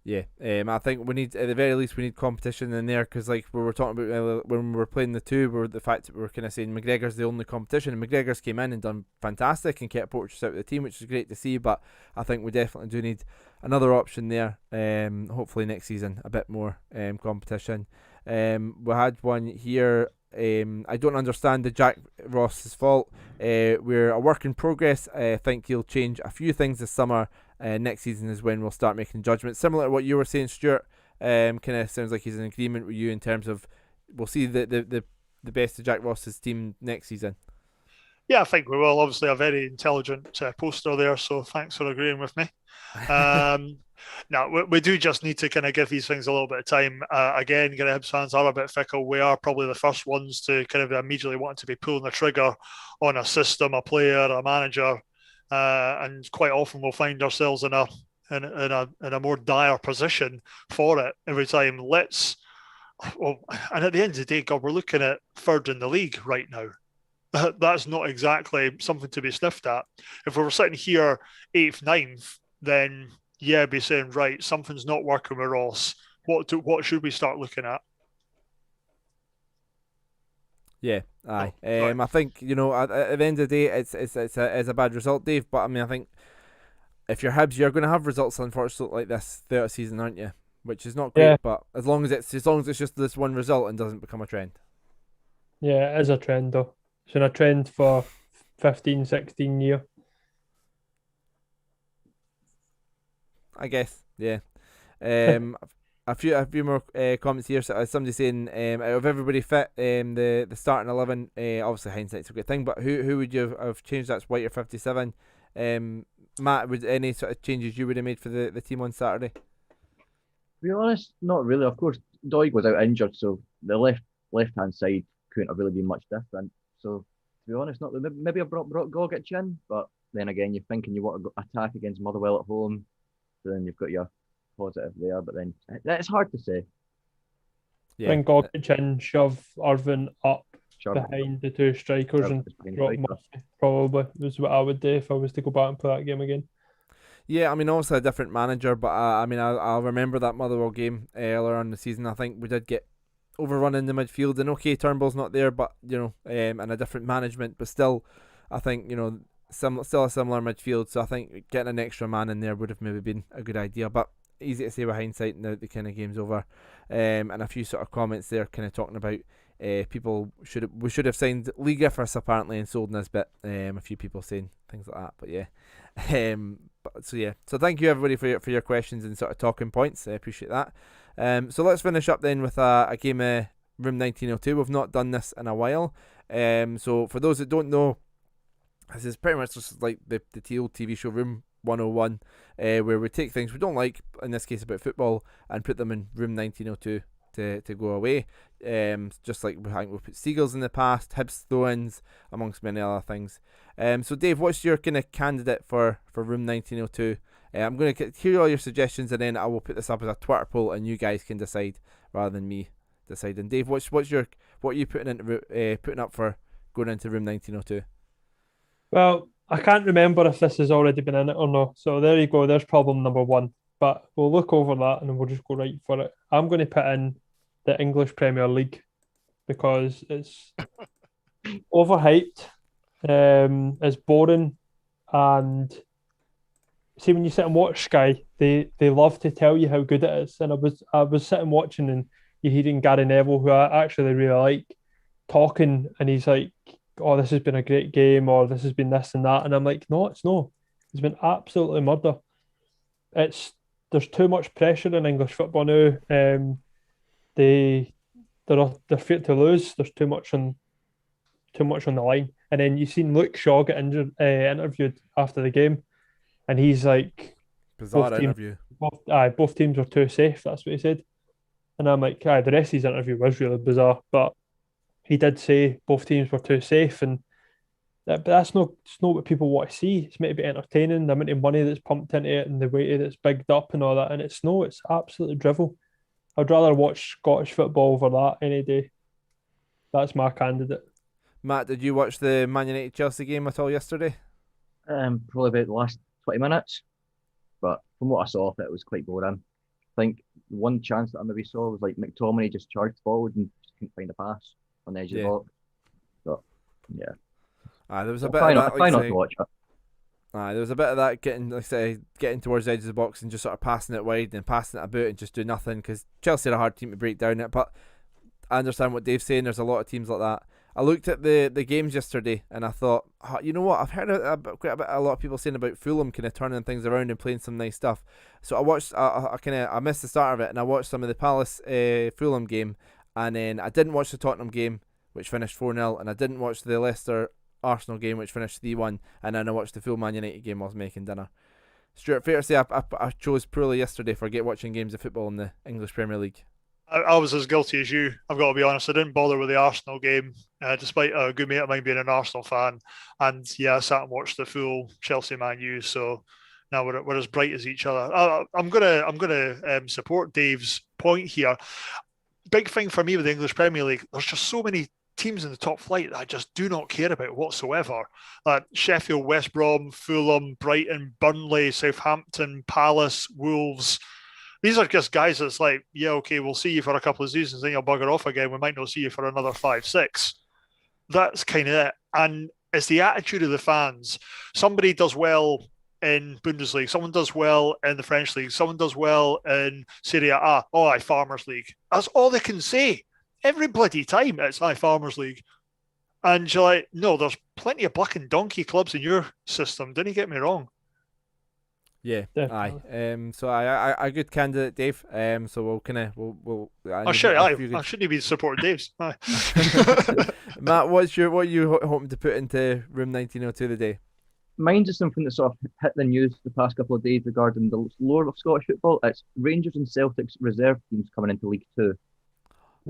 Yeah, I think we need, at the very least, we need competition in there, because like we were talking about when we were playing the two, the fact that we were kind of saying McGregor's the only competition, and McGregor's came in and done fantastic and kept Porteous out of the team, which is great to see, but I think we definitely do need another option there. Hopefully next season, a bit more competition. We had one here. I don't understand the Jack Ross's fault. We're a work in progress. I think he'll change a few things this summer. Next season is when we'll start making judgments. Similar to what you were saying, Stuart. Kind of sounds like he's in agreement with you in terms of we'll see the best of Jack Ross's team next season. Yeah, I think we will. Obviously, a very intelligent poster there, so thanks for agreeing with me. No, we do just need to kind of give these things a little bit of time. Again, Hibs fans are a bit fickle. We are probably the first ones to kind of immediately want to be pulling the trigger on a system, a player, a manager, and quite often we'll find ourselves in a more dire position for it every time. And at the end of the day, God, we're looking at third in the league right now. That's not exactly something to be sniffed at. If we were sitting here 8th, 9th, then yeah, be saying, right, something's not working with Ross. What should we start looking at? Yeah, aye. Right. I think, at the end of the day, it's a bad result, Dave. But I mean, I think if you're Hibs, you're going to have results, unfortunately, like this throughout a season, aren't you? Which is not great. Yeah. But as long as it's just this one result and doesn't become a trend. Yeah, it is a trend though. It's been a trend for 15, 16 years. I guess, yeah. A few more comments here. So, somebody saying, out of everybody fit, the starting 11, obviously hindsight's a good thing, but who would you have changed? That's White or 57. Matt, would any sort of changes you would have made for the team on Saturday? To be honest, not really. Of course, Doig was out injured, so the left-hand side couldn't have really been much different. So, to be honest, not maybe I brought Gogic in, but then again, you're thinking you want to attack against Motherwell at home, so then you've got your positive there, but then it's hard to say. Yeah. Bring Gogic in, shove Irvin up behind the two strikers and drop Murphy, probably was what I would do if I was to go back and play that game again. Yeah, I mean, obviously a different manager, but I mean, I'll remember that Motherwell game earlier on in the season. I think we did get overrun in the midfield, and okay, Turnbull's not there, but and a different management, but still, I think still a similar midfield. So I think getting an extra man in there would have maybe been a good idea, but easy to say with hindsight now the kind of game's over. And a few sort of comments there, kind of talking about we should have signed Lee Griffiths apparently and sold Nisbet. A few people saying things like that, but yeah. So thank you everybody for your questions and sort of talking points. I appreciate that. So let's finish up then with a game of Room 1902. We've not done this in a while. So for those that don't know, this is pretty much just like the old TV show Room 101, where we take things we don't like, in this case about football, and put them in Room 1902 to go away. Just like I think we've put Seagulls in the past, Hibs throw-ins, amongst many other things. So Dave, what's your kind of candidate for Room 1902? I'm going to hear all your suggestions, and then I will put this up as a Twitter poll, and you guys can decide rather than me deciding. Dave, what are you putting up for going into room 1902? Well, I can't remember if this has already been in it or not. So there you go. There's problem number one. But we'll look over that and we'll just go right for it. I'm going to put in the English Premier League because it's overhyped, it's boring, and see when you sit and watch Sky, they love to tell you how good it is. And I was sitting watching and you're hearing Gary Neville, who I actually really like, talking, and he's like, "Oh, this has been a great game," or "This has been this and that," and I'm like, "No, it's no. It's been absolutely murder. It's There's too much pressure in English football now. They're fit to lose. There's too much on the line." And then you seen Luke Shaw get interviewed after the game, and he's like, Bizarre interview. both teams were too safe. That's what he said. And I'm like, the rest of his interview was really bizarre, but he did say both teams were too safe, and but that's it's not what people want to see. It's meant to be entertaining, the amount of money that's pumped into it and the way that's bigged up and all that, and it's absolutely drivel. I'd rather watch Scottish football over that any day. That's my candidate. Matt, did you watch the Man United Chelsea game at all yesterday? Probably about the last 20 minutes, but from what I saw of it, it was quite boring. I think one chance that I maybe saw was like McTominay just charged forward and just couldn't find a pass on the edge of the box. So, yeah. There was a bit of that. I try not to watch it. There was a bit of that getting towards the edge of the box and just sort of passing it wide and passing it about and just do nothing, because Chelsea are a hard team to break down it. But I understand what Dave's saying. There's a lot of teams like that. I looked at the games yesterday and I thought, you know what? I've heard a lot of people saying about Fulham kind of turning things around and playing some nice stuff. So I watched. I missed the start of it and I watched some of the Palace Fulham game, and then I didn't watch the Tottenham game, which finished 4-0, and I didn't watch the Leicester Arsenal game, which finished 3-1, and then I watched the full Man United game while I was making dinner. Stuart, fair to say I chose poorly yesterday for watching games of football in the English Premier League. I was as guilty as you. I've got to be honest. I didn't bother with the Arsenal game, despite a good mate of mine being an Arsenal fan. And yeah, I sat and watched the full Chelsea Man U. So now we're as bright as each other. I'm gonna support Dave's point here. Big thing for me with the English Premier League, there's just so many teams in the top flight that I just do not care about whatsoever. Sheffield, West Brom, Fulham, Brighton, Burnley, Southampton, Palace, Wolves. These are just guys that's like, yeah, okay, we'll see you for a couple of seasons, then you'll bugger off again. We might not see you for another 5-6. That's kind of it. And it's the attitude of the fans. Somebody does well in Bundesliga, someone does well in the French league, someone does well in Serie A. Oh, Farmers League. That's all they can say. Every bloody time it's Farmers League. And you're like, no, there's plenty of black and donkey clubs in your system. Didn't you get me wrong? Yeah, definitely. So I good candidate, Dave. So we'll. I shouldn't be supporting Dave's. Matt, what are you hoping to put into room 1902 today? Mine's just something that sort of hit the news the past couple of days regarding the lore of Scottish football. It's Rangers and Celtic's reserve teams coming into League Two.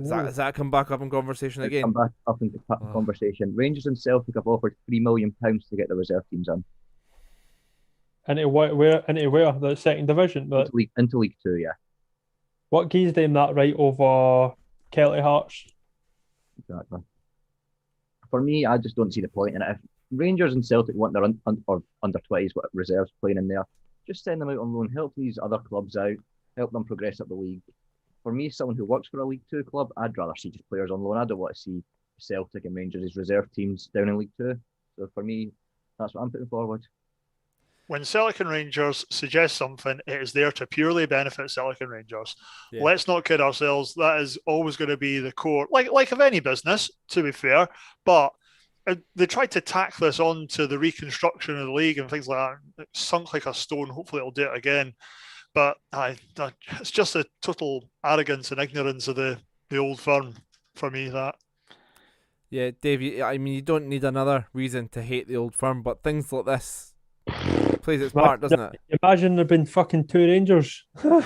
Has that come back up in conversation again? Come back up into conversation. Rangers and Celtic have offered £3 million to get the reserve teams in. Into where? The second division? But into League Two, yeah. What gives them that right over Kelty Hearts? Exactly. For me, I just don't see the point in it. If Rangers and Celtic want their under 20s reserves playing in there, just send them out on loan, help these other clubs out, help them progress up the league. For me, someone who works for a League Two club, I'd rather see just players on loan. I don't want to see Celtic and Rangers as reserve teams down in League Two. So for me, that's what I'm putting forward. When Celtic and Rangers suggest something, it is there to purely benefit Celtic and Rangers. Yeah. Let's not kid ourselves. That is always going to be the core, like of any business, to be fair. But they tried to tack this on to the reconstruction of the league and things like that. It sunk like a stone. Hopefully it'll do it again. But it's just a total arrogance and ignorance of the old firm for me, that. Yeah, Dave, you don't need another reason to hate the old firm, but things like this plays its part, doesn't it? Imagine there been fucking two Rangers. Can't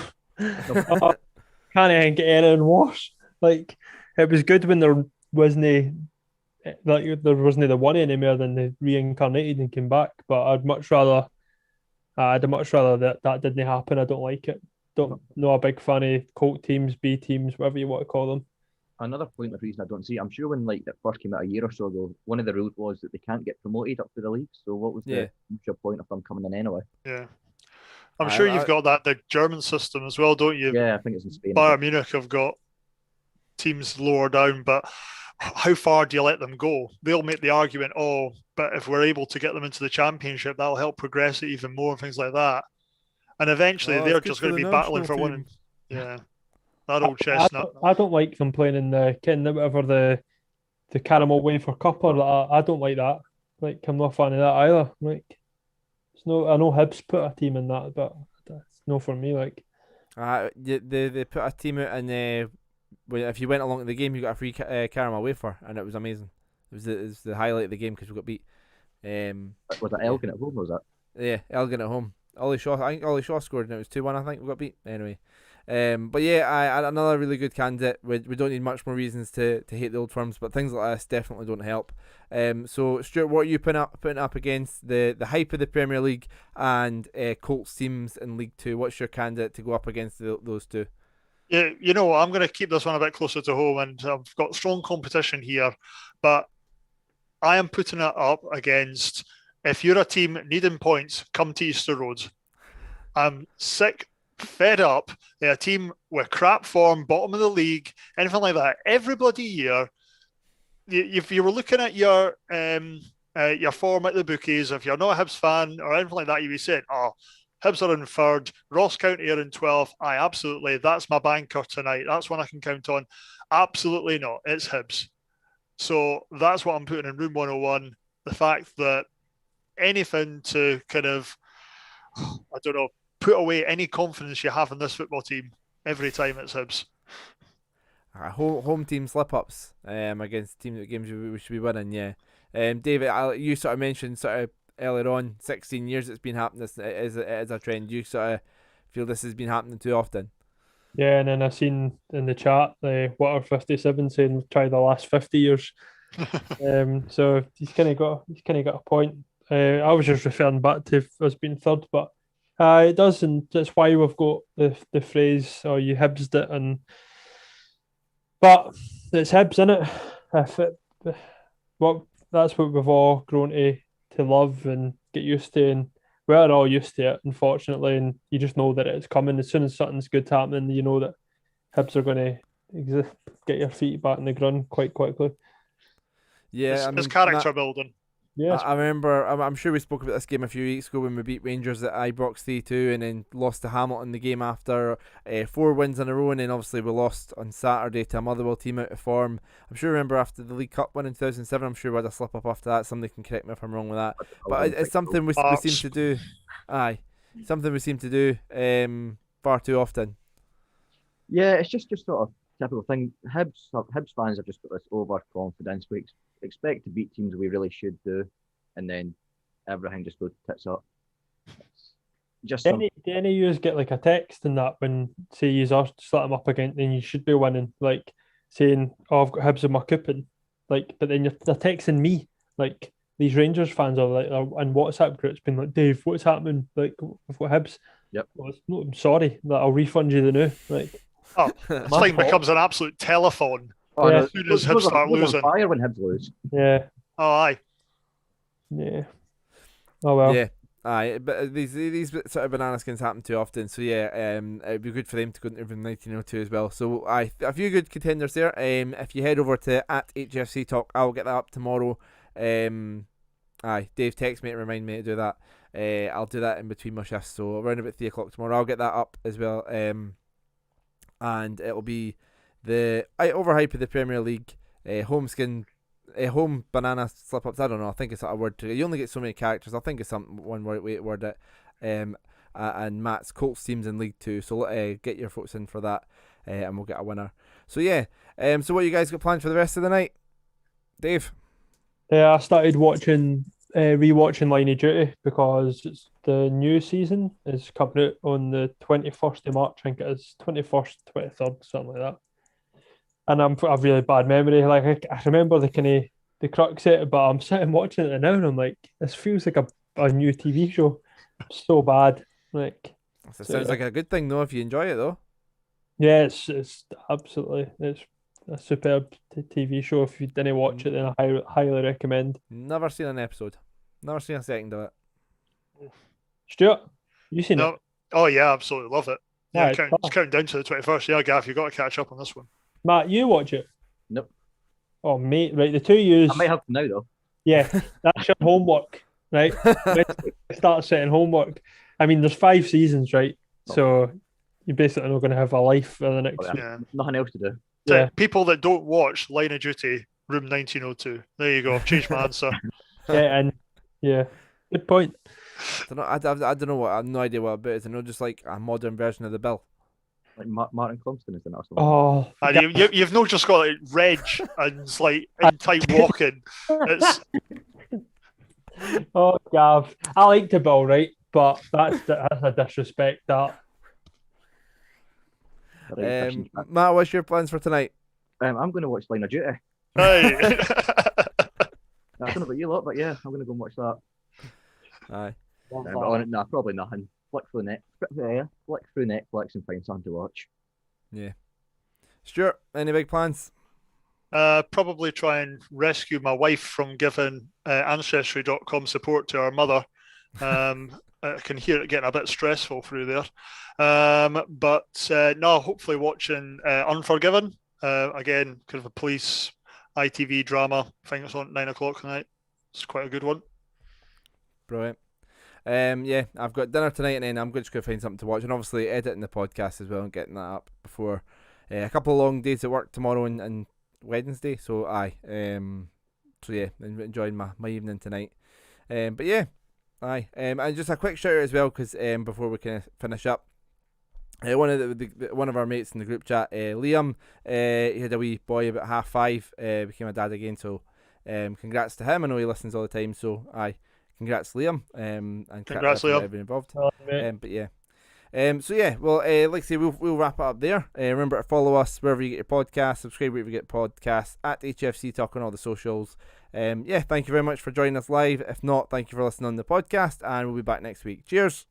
even get anything worse. Like, it was good when there wasn't the one anymore than they reincarnated and came back. But I'd much rather that didn't happen. I don't like it. Not a big fan of cult teams, B teams, whatever you want to call them. Another point of reason I don't see it, I'm sure when like it first came out a year or so ago, one of the rules was that they can't get promoted up to the league. So what was Yeah. the future point of them coming in anyway? Yeah. I'm sure you've got that the German system as well, don't you? Yeah, I think it's in Spain. Bayern Munich have got teams lower down, but how far do you let them go? They'll make the argument, oh, but if we're able to get them into the championship, that'll help progress it even more and things like that. And eventually they're just going to be battling for one. Yeah, that old chestnut. I don't like them playing in the whatever the Caramel Wafer Cup or that. I don't like that. Like, I'm not a fan of that either. Like, it's no. I know Hibs put a team in that, but that's no for me. Like, they put a team out, and if you went along to the game, you got a free caramel wafer, and it was amazing. It was the highlight of the game because we got beat. Was it Elgin at home? Was that? Yeah, Elgin at home. I think Ollie Shaw scored, and it was 2-1. I think we got beat anyway. But yeah, another really good candidate. We don't need much more reasons to hate the old firms, but things like this definitely don't help. So Stuart, what are you putting up against the hype of the Premier League and Colts teams in League Two? What's your candidate to go up against those two? Yeah, you know, I'm going to keep this one a bit closer to home, and I've got strong competition here, but I am putting it up against, if you're a team needing points, come to Easter Road. I'm sick, fed up. They're a team with crap form, bottom of the league, anything like that. Everybody here, if you were looking at your form at the bookies, if you're not a Hibs fan or anything like that, you'd be saying, oh, Hibs are in third, Ross County are in 12th. Aye, absolutely. That's my banker tonight. That's one I can count on. Absolutely not. It's Hibs. So that's what I'm putting in Room 101. The fact that anything to kind of, I don't know, put away any confidence you have in this football team every time it's Hibs. Home team slip-ups against games we should be winning, yeah. David, you sort of mentioned sort of earlier on, 16 years it's been happening. It is a trend. You sort of feel this has been happening too often? Yeah, and then I seen in the chat the Water57 saying try the last 50 years. So he's kind of got a point. I was just referring back to us being third, but it does, and that's why we've got the phrase "oh, you Hibsed it," but it's Hibs, innit? That's what we've all grown to love and get used to, and we're all used to it, unfortunately, and you just know that it's coming. As soon as something's good happening, you know that Hibs are going to exist, get your feet back in the ground quite quickly. Yeah, it's character building. Yeah, I remember. I'm sure we spoke about this game a few weeks ago when we beat Rangers at Ibrox 3-2, and then lost to Hamilton the game after. 4 wins in a row, and then obviously we lost on Saturday to a Motherwell team out of form. I'm sure. Remember after the League Cup win in 2007, I'm sure we had a slip up after that. Somebody can correct me if I'm wrong with that. But it's something we seem to do. Aye, something we seem to do far too often. Yeah, it's just sort of typical thing. Hibs fans have just got this overconfidence. We expect to beat teams we really should do, and then everything just goes tits up. Just do any of you get like a text in that when say you are slap them up again, then you should be winning, like saying, "Oh, I've got Hibs in my coupon," like, but then they're texting me, like these Rangers fans are like in WhatsApp groups being like, "Dave, what's happening? Like, we've got Hibs." Yep. Well, no, I'm sorry, that I'll refund you the new. Like, oh, this thing becomes an absolute telephone. Oh, yeah. As soon as Hibs start losing. Fire when Hibs lose. Yeah. Oh, aye. Yeah. Oh well. Yeah. Aye, but these sort of banana skins happen too often, so yeah, it'd be good for them to go into 1902 as well. So aye, a few good contenders there. If you head over to @HFC Talk, I'll get that up tomorrow. Aye, Dave text me to remind me to do that. I'll do that in between my shifts, so around about 3 o'clock tomorrow, I'll get that up as well. And it'll be the overhype of the Premier League, home banana slip ups. I don't know. I think it's a word to. You only get so many characters. I think it's one way to word it. And Matt's Colts teams in League Two. So get your votes in for that, and we'll get a winner. So yeah. So what you guys got planned for the rest of the night, Dave? Yeah, I started rewatching Line of Duty because the new season is coming out on the 21st of March. I think it is 21st, 23rd, something like that. And I've really bad memory. Like I remember the crux of it, but I'm sitting watching it now and I'm like, this feels like a new TV show. So bad. Like, Sounds like a good thing though if you enjoy it though. Yeah, it's absolutely, it's a superb TV show. If you didn't watch it, then I highly recommend. Never seen an episode. Never seen a second of it. Stuart, you seen it? No. Oh yeah, absolutely love it. Yeah, Right, it's counting down to the 21st. Yeah, Gav, you've got to catch up on this one. Matt, you watch it? Nope. Oh, mate, right. The two yous. I might have to now though. Yeah, that's your homework, right? Start setting homework. I mean, there's 5 seasons, right? So you're basically not going to have a life for the next. Yeah. Nothing else to do. Yeah. People that don't watch Line of Duty, Room 1902. There you go. Change my answer. Yeah, and yeah, good point. I don't know what. I have no idea what it is. I know just like a modern version of the Bill. Like Martin Clumston is in that or something. Oh, And you've not just got like Reg and like in time walking. It's oh, Gav, I like the Bill, right? But that's a disrespect. That Right, Matt, what's your plans for tonight? I'm going to watch Line of Duty. right. I don't know about you lot, but yeah, I'm going to go and watch that. Aye. No, probably nothing. Flick through Netflix and find something to watch. Yeah. Stuart, any big plans? Probably try and rescue my wife from giving Ancestry.com support to her mother. I can hear it getting a bit stressful through there. But no, hopefully watching Unforgiven. Again, kind of a police ITV drama. I think it's on at 9 o'clock tonight. It's quite a good one. Brilliant. Yeah, I've got dinner tonight, and then I'm just going to find something to watch, and obviously editing the podcast as well and getting that up before a couple of long days at work tomorrow and Wednesday. So so yeah, enjoying my evening tonight. But yeah, and just a quick shout out as well, because before we kind of finish up, one of our mates in the group chat, Liam, he had a wee boy about 5:30, became a dad again. So congrats to him. I know he listens all the time. So congrats, Liam. And congrats, Liam. Everyone involved. But yeah. So yeah, well, like I say, we'll wrap it up there. Remember to follow us wherever you get your podcasts, subscribe wherever you get podcasts, at HFC Talk on all the socials. Yeah, thank you very much for joining us live. If not, thank you for listening on the podcast, and we'll be back next week. Cheers.